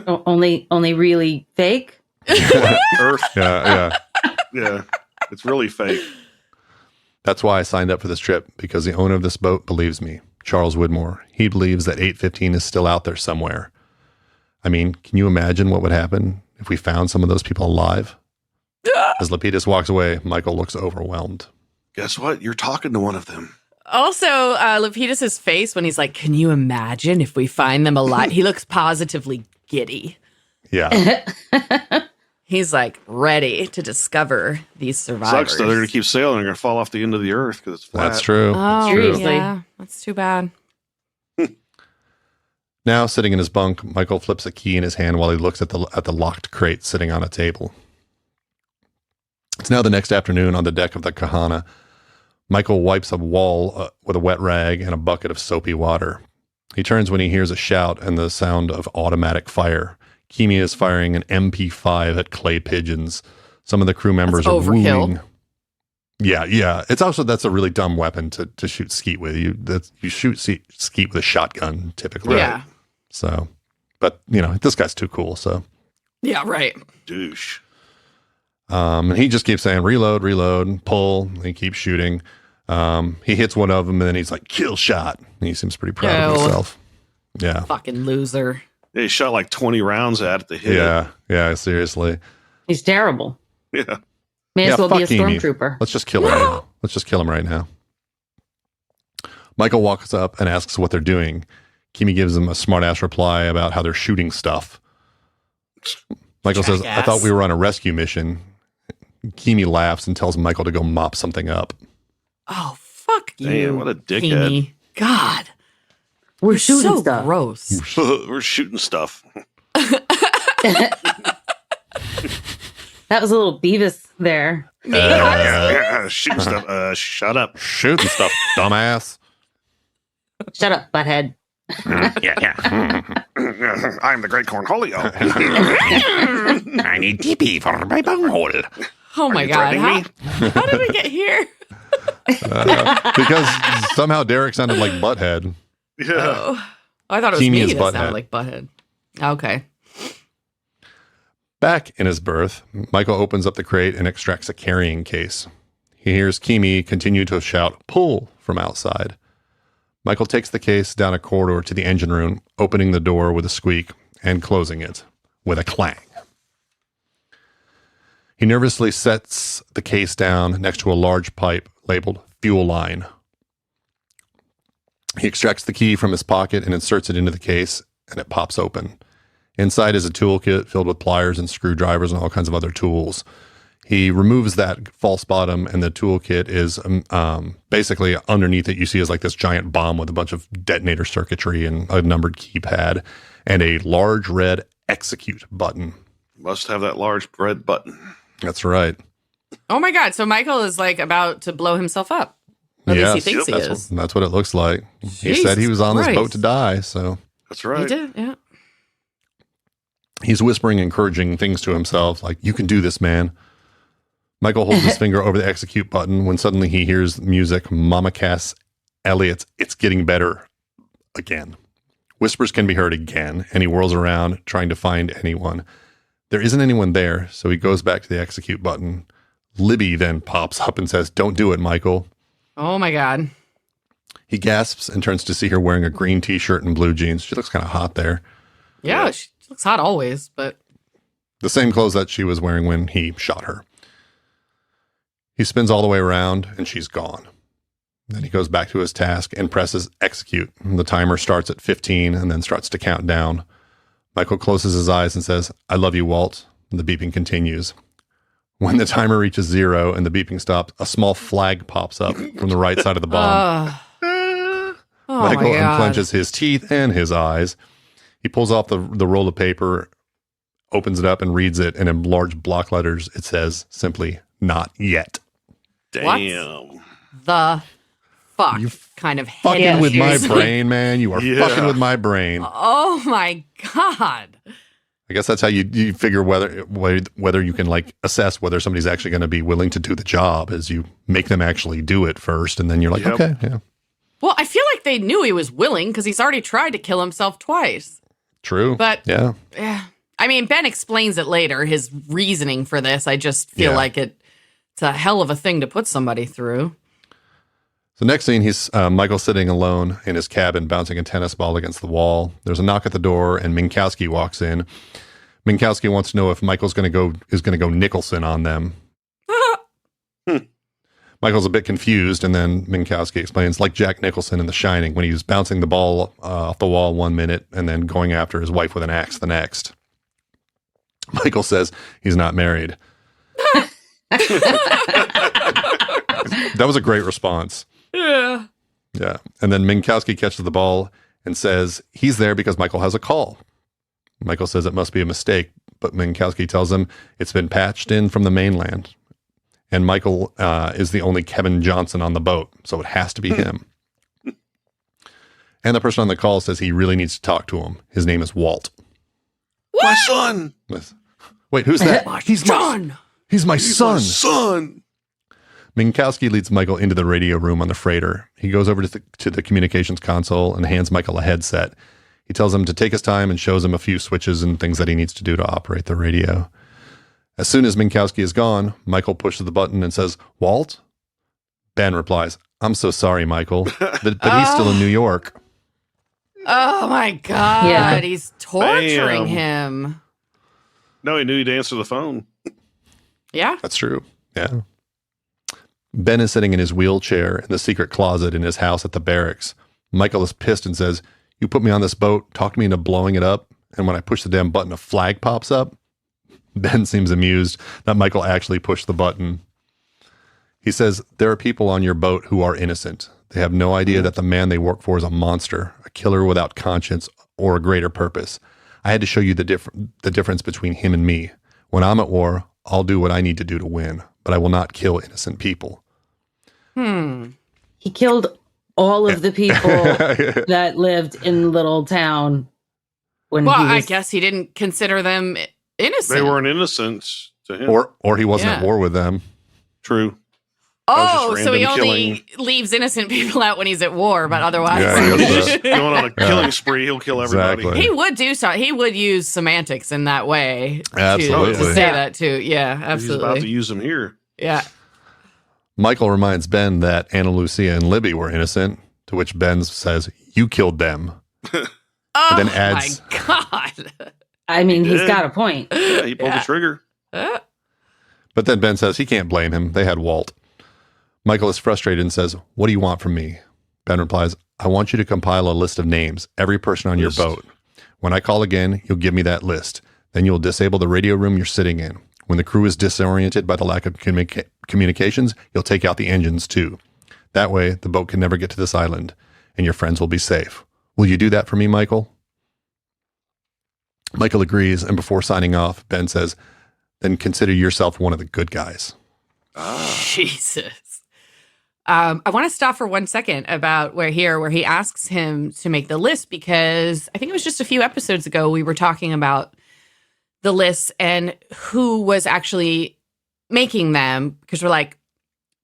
Only really fake? Earth. Yeah. Yeah. It's really fake. That's why I signed up for this trip, because the owner of this boat believes me, Charles Widmore. He believes that 815 is still out there somewhere. I mean, can you imagine what would happen if we found some of those people alive? As Lapidus walks away, Michael looks overwhelmed. Guess what? You're talking to one of them. Also, Lapidus' face when he's like, can you imagine if we find them alive? He looks positively giddy. Yeah. He's like ready to discover these survivors. Sucks though. They're going to keep sailing. They're going to fall off the end of the earth because it's flat. That's true. Oh, Seriously. yeah. That's too bad. Now, sitting in his bunk, Michael flips a key in his hand while he looks at the locked crate sitting on a table. It's now the next afternoon on the deck of the Kahana. Michael wipes a wall with a wet rag and a bucket of soapy water. He turns when he hears a shout and the sound of automatic fire. Kimi is firing an MP5 at clay pigeons. Some of the crew members That's are overkill. wooing. Yeah. It's also, that's a really dumb weapon to shoot skeet with. You shoot skeet with a shotgun typically. Yeah. So, but this guy's too cool. So, Yeah, right. Douche. and he just keeps saying, reload, pull, and he keeps shooting. He hits one of them, and then he's like, kill shot. And he seems pretty proud of Ew. himself. Yeah. Fucking loser. He shot like 20 rounds at the hit. Yeah, seriously. He's terrible. Yeah. May as well be a fuck Amy. stormtrooper. Let's just kill him right now. Let's just kill him right now. Michael walks up and asks what they're doing. Kimi gives him a smart-ass reply about how they're shooting stuff. Michael says, I thought we were on a rescue mission. Kimi laughs and tells Michael to go mop something up. Oh, fuck you. Damn, what a dickhead. Kimi. God. We're You're shooting so stuff. gross. We're shooting stuff. That was a little Beavis there. Shooting stuff. Shut up. Shooting stuff, dumbass. Shut up, butthead. I'm the great cornholio. I need TP for my bunghole. Oh my God. How did we get here? Because somehow Derek sounded like Butthead. Yeah. Oh, I thought it was Kimi me is that Butthead. sounded like Butthead. Okay. Back in his berth, Michael opens up the crate and extracts a carrying case. He hears Kimi continue to shout, pull, from outside. Michael takes the case down a corridor to the engine room, opening the door with a squeak and closing it with a clang. He nervously sets the case down next to a large pipe labeled fuel line. He extracts the key from his pocket and inserts it into the case, and it pops open. Inside is a toolkit filled with pliers and screwdrivers and all kinds of other tools. He removes that false bottom, and the toolkit is basically underneath it. You see is like this giant bomb with a bunch of detonator circuitry and a numbered keypad and a large red execute button. Must have that large red button. That's right. Oh my God. So Michael is like about to blow himself up. At least he thinks he is. That's what it looks like. He Jesus said he was on this Christ. boat to die, so That's right. He did, yeah. he's whispering encouraging things to himself, like, you can do this, man. Michael holds his finger over the execute button when suddenly he hears music. Mama Cass Elliott's It's Getting Better again. Whispers can be heard again, and he whirls around trying to find anyone. There isn't anyone there, so he goes back to the execute button. Libby then pops up and says, don't do it, Michael. Oh my God. He gasps and turns to see her wearing a green t-shirt and blue jeans. She looks kind of hot there. Yeah, she looks hot always, but The same clothes that she was wearing when he shot her. He spins all the way around, and she's gone. Then he goes back to his task and presses execute. The timer starts at 15 and then starts to count down. Michael closes his eyes and says, I love you, Walt. And the beeping continues. When the timer reaches 0 and the beeping stops, a small flag pops up from the right side of the bomb. oh Michael my God. unclenches his teeth and his eyes. He pulls off the roll of paper, opens it up, and reads it. And in large block letters, it says simply, not yet. Damn. The fuck You kind of Fucking head with my issues. brain, man. You are Yeah. fucking with my brain. Oh my God. I guess that's how you figure whether you can like assess whether somebody's actually going to be willing to do the job, is you make them actually do it first, and then you're like, Yep. okay, yeah, Well, I feel like they knew he was willing because he's already tried to kill himself twice. true. But yeah, yeah, I mean, Ben explains it later, his reasoning for this. I just feel Yeah. like it's a hell of a thing to put somebody through. So next scene, he's Michael sitting alone in his cabin, bouncing a tennis ball against the wall. There's a knock at the door, and Minkowski walks in. Minkowski wants to know if Michael's going to go Nicholson on them. Michael's a bit confused, and then Minkowski explains, like Jack Nicholson in The Shining, when he was bouncing the ball off the wall 1 minute and then going after his wife with an axe the next. Michael says he's not married. That was a great response. Yeah. Yeah. And then Minkowski catches the ball and says he's there because Michael has a call. Michael says it must be a mistake, but Minkowski tells him it's been patched in from the mainland. And Michael is the only Kevin Johnson on the boat, so it has to be him. And the person on the call says he really needs to talk to him. His name is Walt. My son. Wait, who's that? He's John. He's my He's son. my son. Minkowski leads Michael into the radio room on the freighter. He goes over to the communications console and hands Michael a headset. He tells him to take his time and shows him a few switches and things that he needs to do to operate the radio. As soon as Minkowski is gone, Michael pushes the button and says, Walt? Ben replies, I'm so sorry, Michael. But he's still in New York. Oh my God. Yeah. He's torturing Bam. him. No, he knew he'd answer the phone. Yeah. That's true. Yeah. Ben is sitting in his wheelchair in the secret closet in his house at the barracks. Michael is pissed and says, "You put me on this boat, talked me into blowing it up, and when I push the damn button, a flag pops up." Ben seems amused that Michael actually pushed the button. He says, "There are people on your boat who are innocent. They have no idea that the man they work for is a monster, a killer without conscience or a greater purpose. I had to show you the difference between him and me. When I'm at war, I'll do what I need to do to win, but I will not kill innocent people." He killed all of the people that lived in the little town. When Well, he was, I guess he didn't consider them innocent. They weren't innocent to him. Or he wasn't at war with them. True. Oh, just so he random only leaves innocent people out when he's at war, but otherwise. Yeah, he goes Just going on a killing spree, he'll kill everybody. Exactly. He would do so. He would use semantics in that way. Absolutely. To say that too. Yeah, He's about to absolutely. use them here. Yeah. Michael reminds Ben that Anna Lucia and Libby were innocent, to which Ben says, "You killed them." Oh then adds- my God. I mean, he's did. got a point. Yeah, he pulled Yeah. the trigger. But then Ben says he can't blame him. They had Walt. Michael is frustrated and says, "What do you want from me?" Ben replies, "I want you to compile a list of names, every person on List. your boat. When I call again, you'll give me that list. Then you'll disable the radio room you're sitting in. When the crew is disoriented by the lack of communications, you'll take out the engines too. That way, the boat can never get to this island, and your friends will be safe. Will you do that for me, Michael?" Michael agrees, and before signing off, Ben says, "Then consider yourself one of the good guys." Jesus. I want to stop for 1 second about where he asks him to make the list, because I think it was just a few episodes ago we were talking about the lists and who was actually making them, because we're like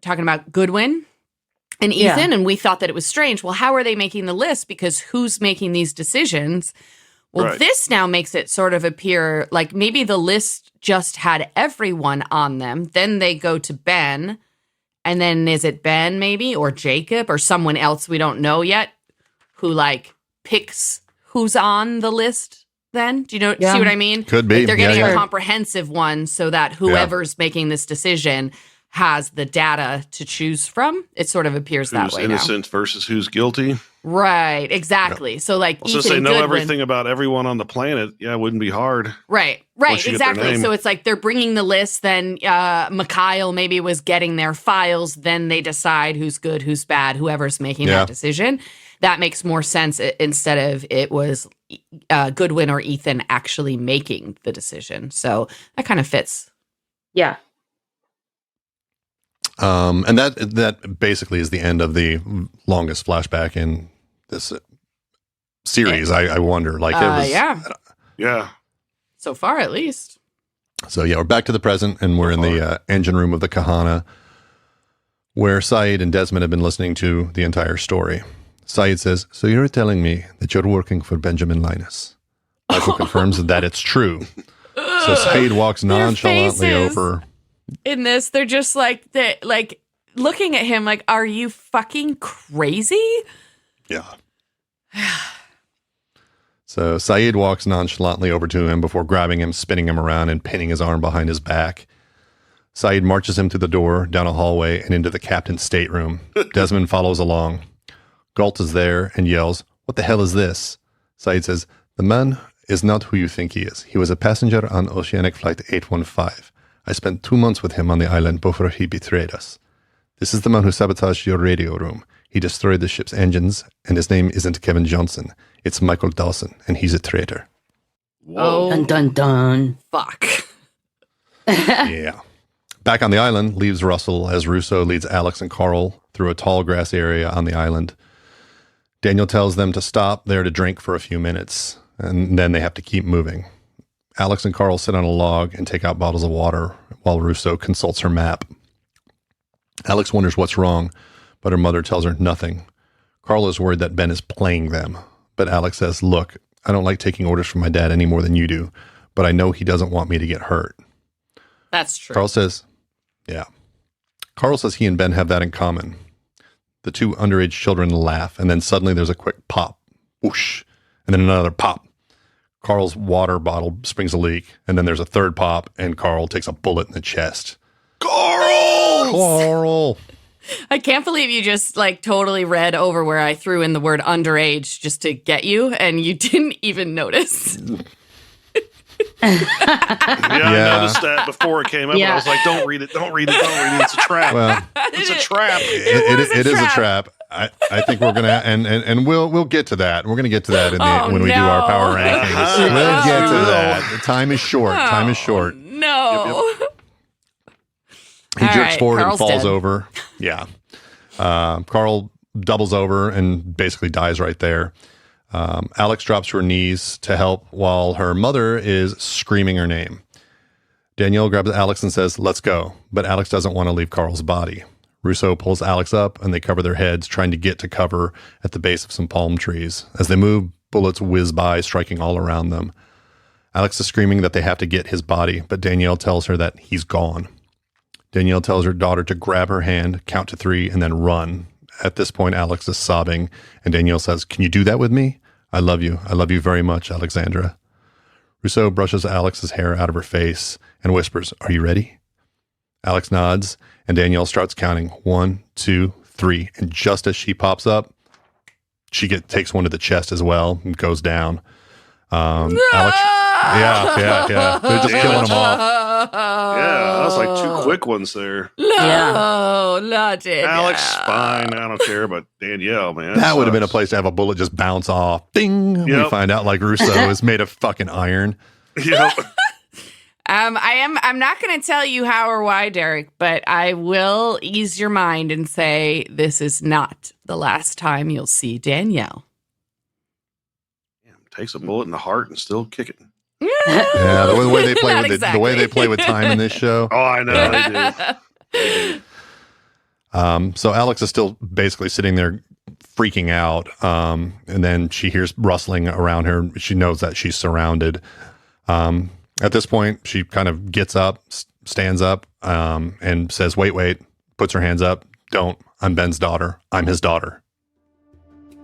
talking about Goodwin and Ethan, and we thought that it was strange. Well, how are they making the list? Because who's making these decisions? Well, Right. this now makes it sort of appear like maybe the list just had everyone on them. Then they go to Ben, and then is it Ben maybe or Jacob or someone else we don't know yet who like picks who's on the list then? Do you know Yeah. see what I mean? Could be. Like they're getting Yeah, a yeah. comprehensive one so that whoever's making this decision has the data to choose from. It sort of appears that Who's way innocent versus who's guilty. now. Right, exactly. So like Well, since Ethan they know Goodwin, everything about everyone on the planet, yeah, it wouldn't be hard. Right, Once you get their exactly. name. So it's like they're bringing the list, then Mikhail maybe was getting their files, then they decide who's good, who's bad, whoever's making Yeah. that decision. That makes more sense instead of it was Goodwin or Ethan actually making the decision. So that kind of fits. Yeah. And that basically is the end of the longest flashback in this series. I wonder, like, it was. Yeah, Yeah. so far at least. So yeah, we're back to the present, and we're in the engine room of the Kahana, where Saeed and Desmond have been listening to the entire story. Saeed says, "So you're telling me that you're working for Benjamin Linus?" Michael confirms that it's true. So Saeed walks Their nonchalantly faces. over. In this, they're just like looking at him like, "Are you fucking crazy?" Yeah. So Saeed walks nonchalantly over to him before grabbing him, spinning him around, and pinning his arm behind his back. Saeed marches him through the door, down a hallway, and into the captain's stateroom. Desmond follows along. Galt is there and yells, "What the hell is this?" Saeed says, "The man is not who you think he is. He was a passenger on Oceanic Flight 815. I spent 2 months with him on the island before he betrayed us. This is the man who sabotaged your radio room. He destroyed the ship's engines, and his name isn't Kevin Johnson. It's Michael Dawson, and he's a traitor." Whoa. Dun dun dun. Fuck. Yeah. Back on the island leaves Russell as Russo leads Alex and Carl through a tall grass area on the island. Daniel tells them to stop there to drink for a few minutes, and then they have to keep moving. Alex and Carl sit on a log and take out bottles of water while Russo consults her map. Alex wonders what's wrong, but her mother tells her nothing. Carl is worried that Ben is playing them, but Alex says, "Look, I don't like taking orders from my dad any more than you do, but I know he doesn't want me to get hurt." That's true. Carl says he and Ben have that in common. The two underage children laugh, and then suddenly there's a quick pop, whoosh, and then another pop. Carl's water bottle springs a leak, and then there's a third pop, and Carl takes a bullet in the chest. Carl! I can't believe you just like totally read over where I threw in the word underage just to get you, and you didn't even notice. I noticed that before it came up. Yeah. And I was like, don't read it. It's a trap. Well, it's a trap. It is a trap. I think we're gonna and we'll get to that. We're gonna get to that when we do our power rankings. We'll get to that. The time is short. Time is short. No. He All jerks right, forward Carl's and falls dead. over. Yeah. Carl doubles over and basically dies right there. Alex drops to her knees to help while her mother is screaming her name. Danielle grabs Alex and says, "Let's go." But Alex doesn't want to leave Carl's body. Rousseau pulls Alex up and they cover their heads, trying to get to cover at the base of some palm trees. As they move, bullets whiz by, striking all around them. Alex is screaming that they have to get his body, but Danielle tells her that he's gone. Danielle tells her daughter to grab her hand, count to 3, and then run. At this point, Alex is sobbing, and Danielle says, "Can you do that with me? I love you. I love you very much, Alexandra." Rousseau brushes Alex's hair out of her face and whispers, "Are you ready?" Alex nods, and Danielle starts counting 1, 2, 3. And just as she pops up, she takes one to the chest as well and goes down. Alex, yeah. They're just killing them off. Yeah, that was like 2 quick ones there. No, not it. Alex, fine. I don't care, but Danielle, man. That would have been a place to have a bullet just bounce off. Ding! We Yep. find out like Rousseau is made of fucking iron. Yep. I'm not going to tell you how or why, Derek, but I will ease your mind and say this is not the last time you'll see Danielle. Takes a bullet in the heart and still kicking. Yeah, the way they play Not with exactly. the way they play with time in this show. Oh, I know. They do. So Alex is still basically sitting there freaking out. And then she hears rustling around her. She knows that she's surrounded. At this point, she kind of gets up, stands up, and says, wait, puts her hands up. Don't. I'm Ben's daughter. I'm his daughter.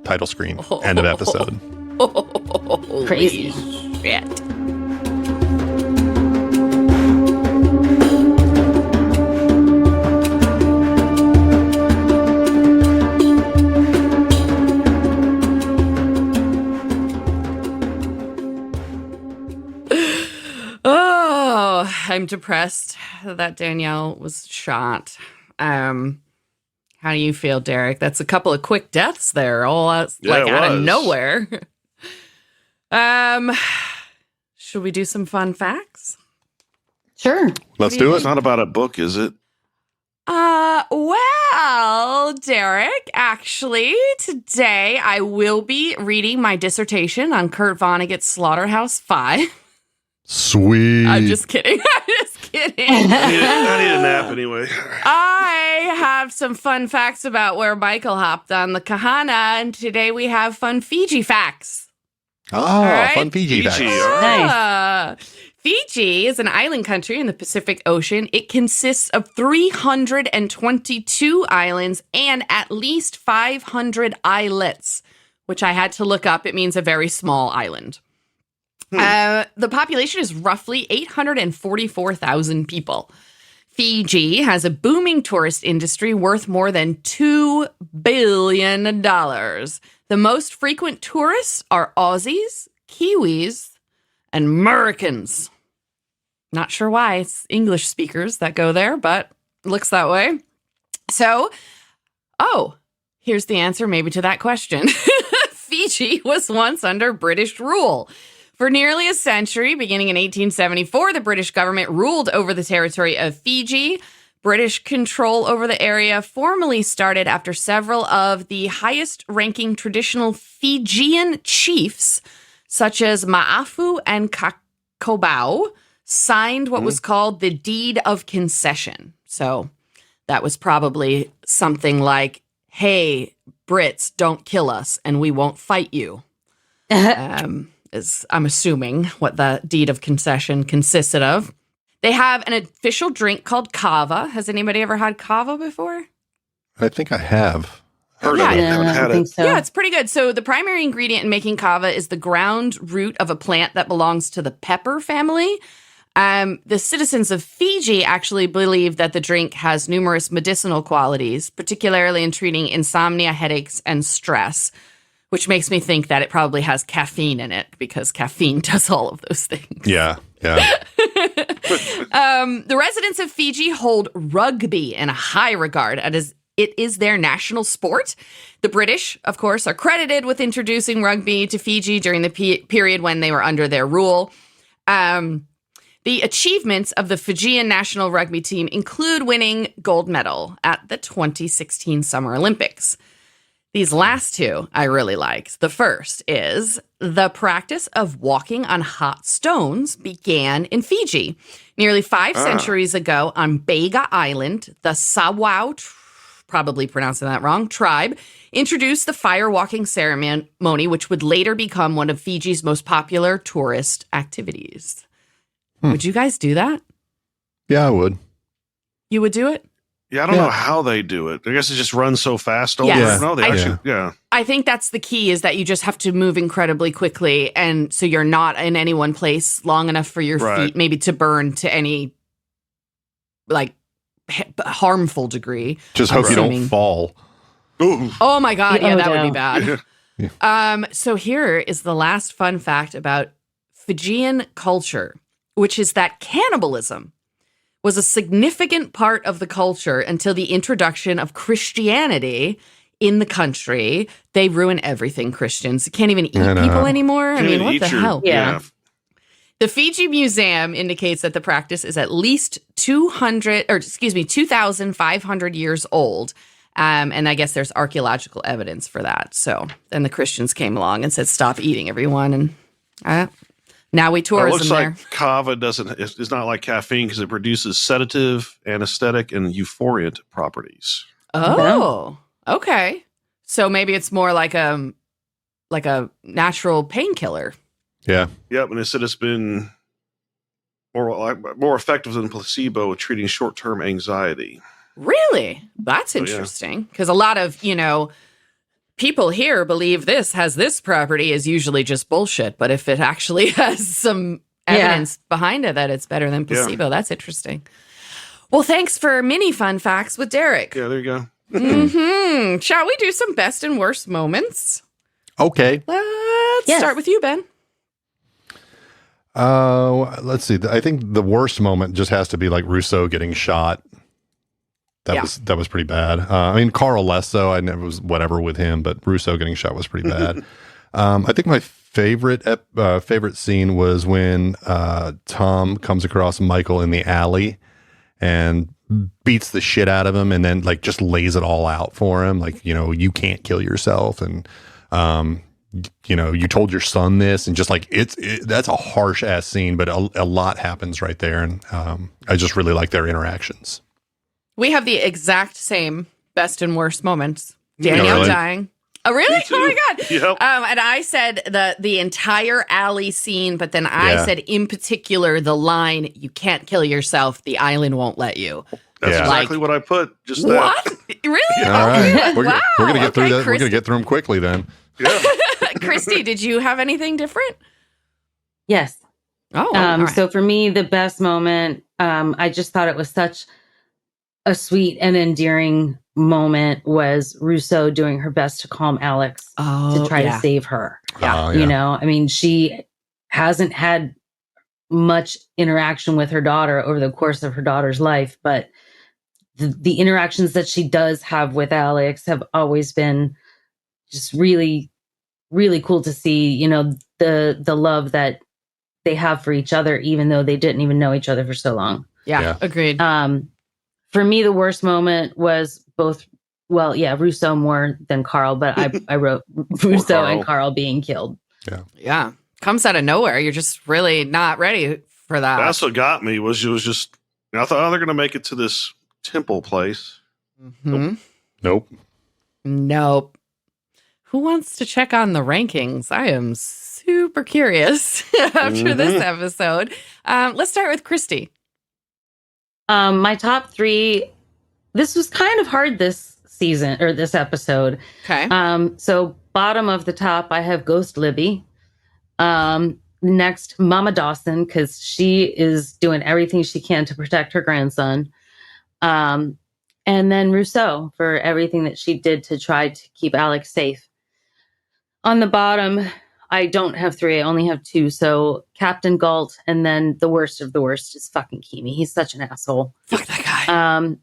Title screen. End of episode. Crazy. Shit. Oh, I'm depressed that Danielle was shot. How do you feel, Derek? That's a couple of quick deaths there, all out, Yeah, like it out of was. nowhere. Should we do some fun facts? Sure. Let's do It's it. not about a book, is it? Well, Derek, actually, today I will be reading my dissertation on Kurt Vonnegut's Slaughterhouse-Five. Sweet. I'm just kidding. I'm just kidding. I need a nap anyway. I have some fun facts about where Michael hopped on the Kahana, and today we have fun Fiji facts. Oh, right. fun Fiji. Fiji, facts. all right. Ah. Fiji is an island country in the Pacific Ocean. It consists of 322 islands and at least 500 islets, which I had to look up. It means a very small island. The population is roughly 844,000 people. Fiji has a booming tourist industry worth more than $2 billion. The most frequent tourists are Aussies, Kiwis, and Americans. Not sure why. It's English speakers that go there, but it looks that way. So, here's the answer maybe to that question. Fiji was once under British rule. For nearly a century, beginning in 1874, the British government ruled over the territory of Fiji. British control over the area formally started after several of the highest-ranking traditional Fijian chiefs, such as Ma'afu and Kakobau, signed what was called the Deed of Concession. So that was probably something like, hey, Brits, don't kill us and we won't fight you. Is I'm assuming what the Deed of Concession consisted of. They have an official drink called kava. Has anybody ever had kava before? I think I have. Heard Yeah. of it. Yeah, Haven't I had think it. so. Yeah, it's pretty good. So the primary ingredient in making kava is the ground root of a plant that belongs to the pepper family. The citizens of Fiji actually believe that the drink has numerous medicinal qualities, particularly in treating insomnia, headaches, and stress, which makes me think that it probably has caffeine in it because caffeine does all of those things. Yeah. The residents of Fiji hold rugby in a high regard as it is their national sport. The British, of course, are credited with introducing rugby to Fiji during the period when they were under their rule. The achievements of the Fijian national rugby team include winning gold medal at the 2016 Summer Olympics. These last two I really like. The first is the practice of walking on hot stones began in Fiji. Nearly 5 centuries ago on Bega Island, the Sawau, probably pronouncing that wrong, tribe introduced the fire walking ceremony, which would later become one of Fiji's most popular tourist activities. Would you guys do that? Yeah, I would. You would do it? Yeah, I don't know how they do it. I guess it just runs so fast. Over. Yes. No, they actually, yeah. I think that's the key is that you just have to move incredibly quickly. And so you're not in any one place long enough for your feet maybe to burn to any like harmful degree. Just hope you don't fall. Ooh. Oh my God. Yeah, that would be Yeah. bad. So here is the last fun fact about Fijian culture, which is that cannibalism was a significant part of the culture until the introduction of Christianity in the country. They ruin everything, Christians. You can't even eat people anymore. I mean, what the hell? Yeah. The Fiji Museum indicates that the practice is at least 2,500 years old. And I guess there's archaeological evidence for that. So then the Christians came along and said, stop eating, everyone. And now we tourism It looks there. like kava it's not like caffeine because it produces sedative, anesthetic, and euphoriant properties. Oh, okay. So maybe it's more like a natural painkiller. Yeah. Yep, and it said it's been more effective than placebo at treating short-term anxiety. Really? That's interesting. Because a lot of, people here believe this has this property is usually just bullshit. But if it actually has some evidence behind it that it's better than placebo, that's interesting. Well, thanks for mini fun facts with Derek. Yeah, there you go. Shall we do some best and worst moments? Okay. Let's start with you, Ben. Let's see. I think the worst moment just has to be like Rousseau getting shot. That was pretty bad. I mean, Carl less so. I never was whatever with him, but Rousseau getting shot was pretty bad. I think my favorite scene was when Tom comes across Michael in the alley and beats the shit out of him, and then like just lays it all out for him. Like, you can't kill yourself, and you told your son this, and just like that's a harsh ass scene, but a lot happens right there, and I just really like their interactions. We have the exact same best and worst moments. Danielle dying. Oh, really? Oh, my God. Yep. And I said the entire alley scene, but then I said in particular the line, you can't kill yourself. The island won't let you. That's exactly what I put. Just that. What? Really? All right. We're Wow. going to get through that. Christy. We're going to get through them quickly then. Yeah. Christy, did you have anything different? Yes. Oh, all right. So for me, the best moment, I just thought it was such a sweet and endearing moment was Rousseau doing her best to calm Alex to try to save her. Yeah. I mean, she hasn't had much interaction with her daughter over the course of her daughter's life, but the interactions that she does have with Alex have always been just really, really cool to see, the love that they have for each other, even though they didn't even know each other for so long. Yeah. Agreed. For me, the worst moment was Rousseau more than Carl, but I wrote Rousseau and Carl being killed. Yeah. Comes out of nowhere. You're just really not ready for that. That's what got me was it was just, I thought, they're going to make it to this temple place. Mm-hmm. Nope. Who wants to check on the rankings? I am super curious after this episode. Let's start with Christy. My top 3, this was kind of hard this season or this episode. Okay. So bottom of the top, I have Ghost Libby. Next, Mama Dawson, because she is doing everything she can to protect her grandson. And then Rousseau for everything that she did to try to keep Alex safe. On the bottom, I don't have 3. I only have 2. So Captain Galt, and then the worst of the worst is fucking Kimi. He's such an asshole. Fuck that guy.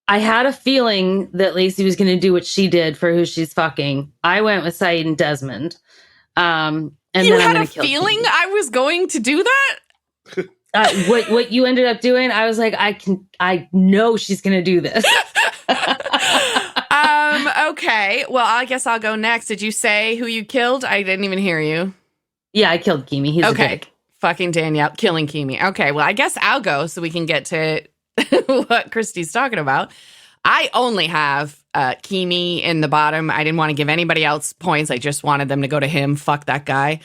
I had a feeling that Lacey was going to do what she did for who she's fucking. I went with Saeed and Desmond. And you then had I'm a kill feeling Kimi. I was going to do that? What you ended up doing, I was like, I know she's going to do this. Okay. Well, I guess I'll go next. Did you say who you killed? I didn't even hear you. Yeah, I killed Kimi. He's a dick. Fucking Danielle killing Kimi. Okay. Well, I guess I'll go so we can get to what Christy's talking about. I only have Kimi in the bottom. I didn't want to give anybody else points. I just wanted them to go to him. Fuck that guy.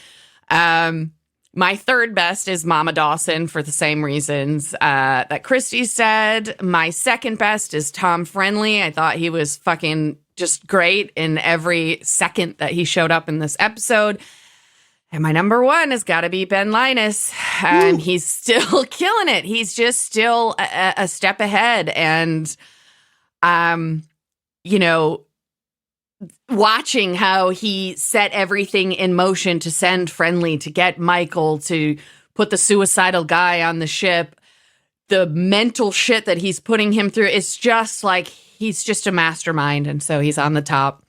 My third best is Mama Dawson for the same reasons that Christy said. My second best is Tom Friendly. I thought he was fucking just great in every second that he showed up in this episode. And my number one has got to be Ben Linus. And he's still killing it. He's just still a step ahead. And, you know, watching how he set everything in motion to send Friendly to get Michael to put the suicidal guy on the ship, the mental shit that he's putting him through, it's just like he's just a mastermind. And so he's on the top.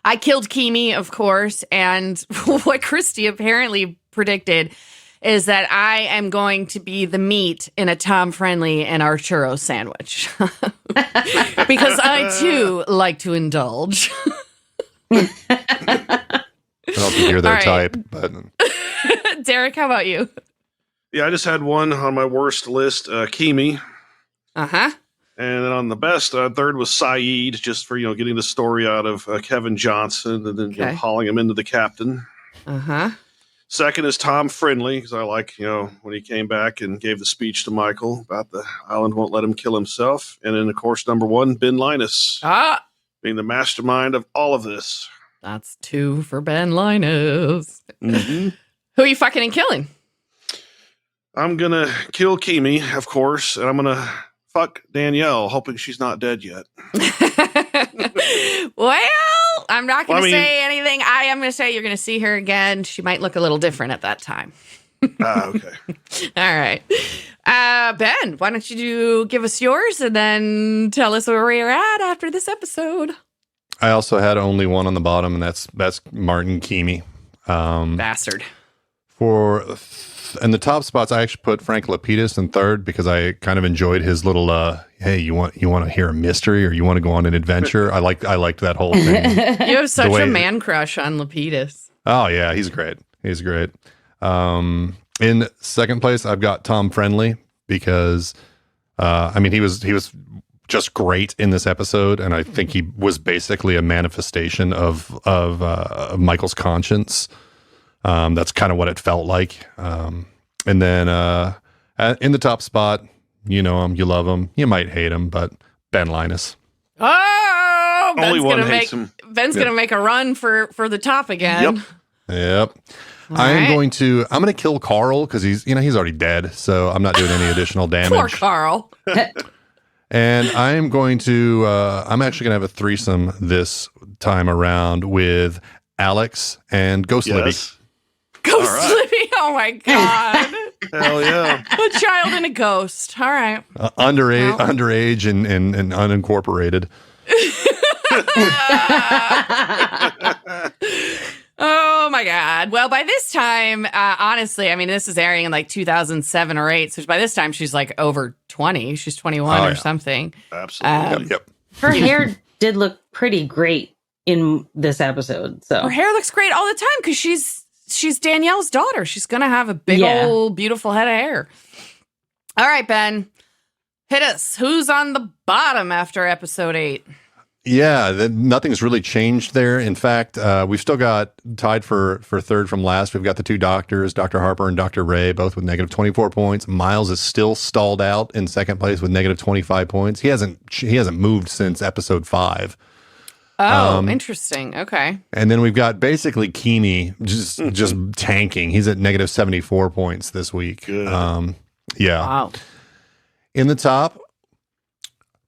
I killed Kimi, of course, and what Christy apparently predicted is that I am going to be the meat in a Tom Friendly and Arturo sandwich. Because I, too, like to indulge. I don't think you're their All right. type, but Derek, how about you? Yeah, I just had one on my worst list, Kimi. Uh-huh. And then on the best, third was Saeed, just for, getting the story out of Kevin Johnson and then hauling him into the captain. Uh-huh. Second is Tom Friendly, because I like, when he came back and gave the speech to Michael about the island won't let him kill himself. And then, of course, number one, Ben Linus, being the mastermind of all of this. That's 2 for Ben Linus. Mm-hmm. Who are you fucking and killing? I'm going to kill Kimi, of course, and I'm going to fuck Danielle, hoping she's not dead yet. Well, I'm not going to say anything. I am going to say you're going to see her again. She might look a little different at that time. Okay. All right. Ben, why don't you give us yours and then tell us where we're at after this episode? I also had only one on the bottom, and that's Martin Kimi. Bastard. In the top spots, I actually put Frank Lapidus in third because I kind of enjoyed his little, hey, you want to hear a mystery or you want to go on an adventure? I liked that whole thing. You have such a man crush on Lapidus. Oh yeah, he's great. He's great. In second place, I've got Tom Friendly because, he was just great in this episode, and I think he was basically a manifestation of Michael's conscience. That's kind of what it felt like. And then in the top spot, you know him, you love him, you might hate him, but Ben Linus. Oh, only one hates him. Ben's gonna make a run for the top again. Yep. I'm going to kill Carl because he's already dead, so I'm not doing any additional damage. Poor Carl. And I'm going to I'm actually gonna have a threesome this time around with Alex and Ghost Libby. Ghost Libby. Oh my god. Hell yeah. A child and a ghost. All right. Underage and unincorporated. Oh my god. Well, by this time, honestly, this is airing in like 2007 or 8. So by this time, she's like over 20. She's 21 or something. Absolutely. Yep. Her hair did look pretty great in this episode. So her hair looks great all the time because she's Danielle's daughter. She's gonna have a big old beautiful head of hair. All right, Ben, hit us. Who's on the bottom after episode 8? Yeah, nothing's really changed there. In fact, we've still got tied for third from last. We've got the two doctors, Dr. Harper and Dr. Ray, both with negative 24 points. Miles is still stalled out in second place with negative 25 points. He hasn't moved since episode 5. Oh, interesting. Okay. And then we've got basically Keamy just tanking. He's at negative 74 points this week. Good. Yeah. Wow. In the top,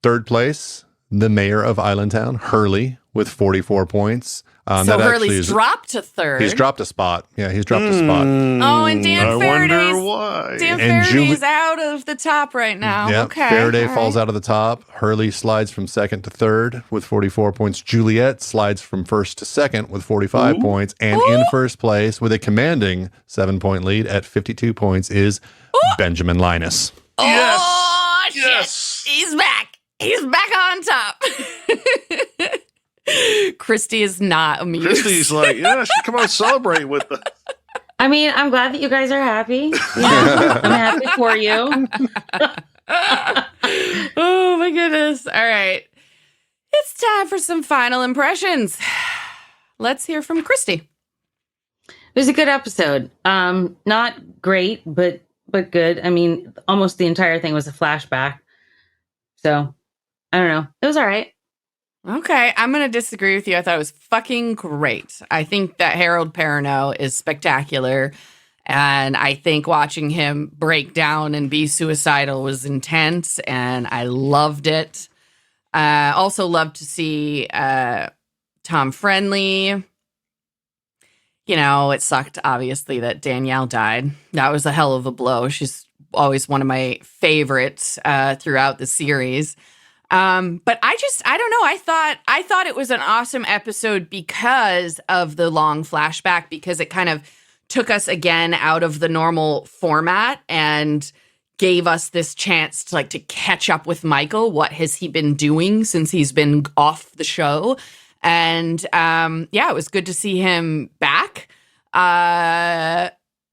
third place, the mayor of Islandtown, Hurley, with 44 points. So Hurley's dropped to third. He's dropped a spot. Yeah, he's dropped a spot. Oh, and Dan Faraday's wonder why. Faraday's out of the top right now. Yeah, Okay. Faraday falls out of the top. Hurley slides from second to third with 44 points. Juliet slides from first to second with 45 points. And in first place with a commanding 7-point lead at 52 points is Benjamin Linus. Yes. Oh, shit. Yes. He's back. He's back on top. Christy is not amused. Christy's like, yeah, come on, celebrate with us. I mean, I'm glad that you guys are happy. Yeah, I'm happy for you. Oh my goodness. All right. It's time for some final impressions. Let's hear from Christy. It was a good episode. Not great, but good. I mean, almost the entire thing was a flashback. So, I don't know. It was all right. Okay, I'm going to disagree with you. I thought it was fucking great. I think that Harold Perrineau is spectacular. And I think watching him break down and be suicidal was intense. And I loved it. Also loved to see Tom Friendly. You know, it sucked, obviously, that Danielle died. That was a hell of a blow. She's always one of my favorites throughout the series. But I don't know. I thought it was an awesome episode because of the long flashback, because it kind of took us again out of the normal format and gave us this chance to catch up with Michael. What has he been doing since he's been off the show? And, it was good to see him back. I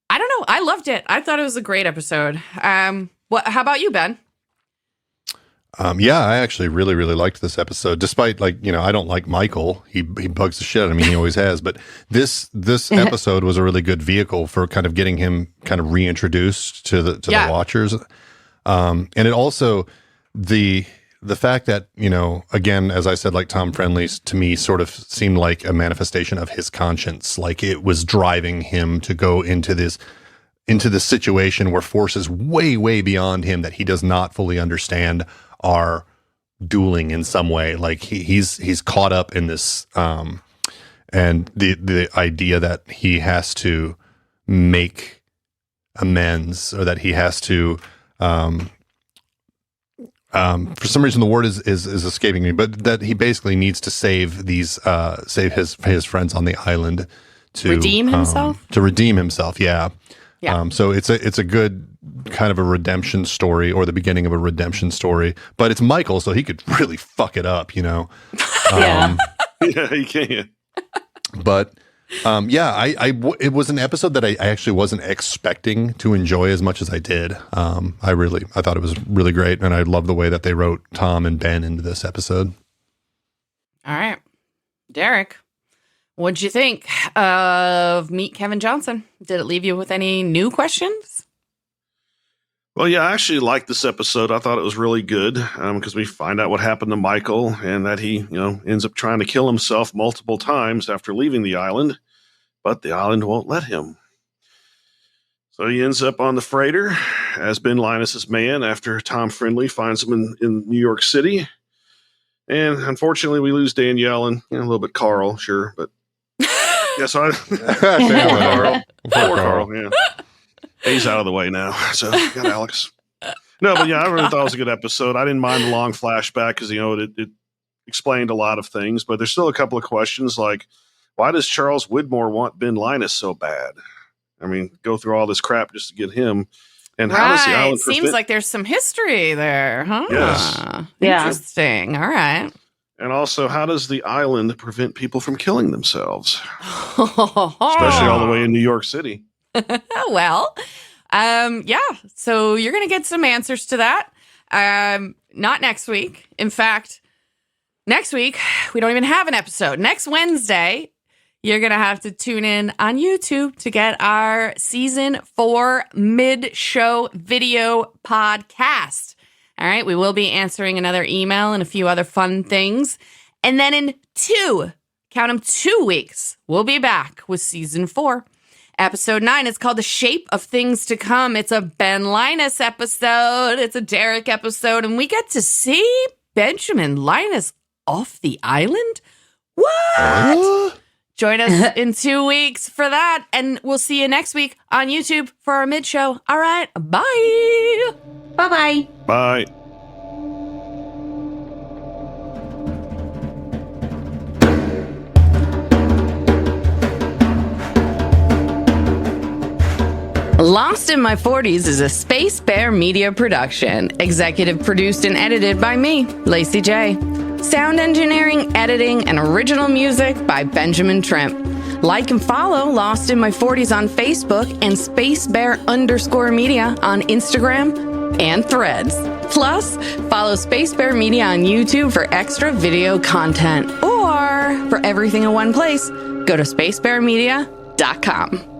don't know. I loved it. I thought it was a great episode. How about you, Ben? Yeah, I actually really, really liked this episode, despite I don't like Michael. He bugs the shit out of me. He always has. But this episode was a really good vehicle for kind of getting him kind of reintroduced to the watchers. And it also, the fact that, again, as I said, like Tom Friendly's to me sort of seemed like a manifestation of his conscience. Like it was driving him to go into this situation where forces way, way beyond him that he does not fully understand are dueling in some way. Like he's caught up in this, and the idea that he has to make amends, or that he has to, for some reason the word is escaping me, but that he basically needs to save his friends on the island to redeem himself. Yeah. Yeah. So it's a good kind of a redemption story, or the beginning of a redemption story, but it's Michael, so he could really fuck it up, Yeah. Yeah, he can. But it was an episode that I actually wasn't expecting to enjoy as much as I did. I thought it was really great, and I love the way that they wrote Tom and Ben into this episode. All right, Derek, what'd you think of Meet Kevin Johnson? Did it leave you with any new questions? Well, yeah, I actually liked this episode. I thought it was really good because we find out what happened to Michael, and that he, ends up trying to kill himself multiple times after leaving the island, but the island won't let him. So he ends up on the freighter as Ben Linus's man after Tom Friendly finds him in New York City. And unfortunately, we lose Danielle and a little bit Carl, sure, but yeah, so Carl. Poor Carl, yeah. He's out of the way now, so got Alex. No, but yeah, I really thought it was a good episode. I didn't mind the long flashback because, it explained a lot of things, but there's still a couple of questions like, why does Charles Widmore want Ben Linus so bad? I mean, go through all this crap just to get him. And how does the island prevent... Seems like there's some history there, huh? Yes. Interesting. All right. And also, how does the island prevent people from killing themselves? Especially all the way in New York City. Well, so you're going to get some answers to that. Not next week. In fact, Next week, we don't even have an episode. Next Wednesday, you're going to have to tune in on YouTube to get our season 4 mid-show video podcast. All right, we will be answering another email and a few other fun things. And then in 2 weeks, we'll be back with season 4. Episode 9 is called The Shape of Things to Come. It's a Ben Linus episode. It's a Derek episode. And we get to see Benjamin Linus off the island? What? Join us in 2 weeks for that. And we'll see you next week on YouTube for our mid-show. All right. Bye. Bye-bye. Bye. Lost in My 40s is a Space Bear Media production. Executive produced and edited by me, Lacey J. Sound engineering, editing, and original music by Benjamin Trimp. Like and follow Lost in My 40s on Facebook and SpaceBear_media on Instagram and Threads. Plus, follow Space Bear Media on YouTube for extra video content. Or for everything in one place, go to spacebearmedia.com.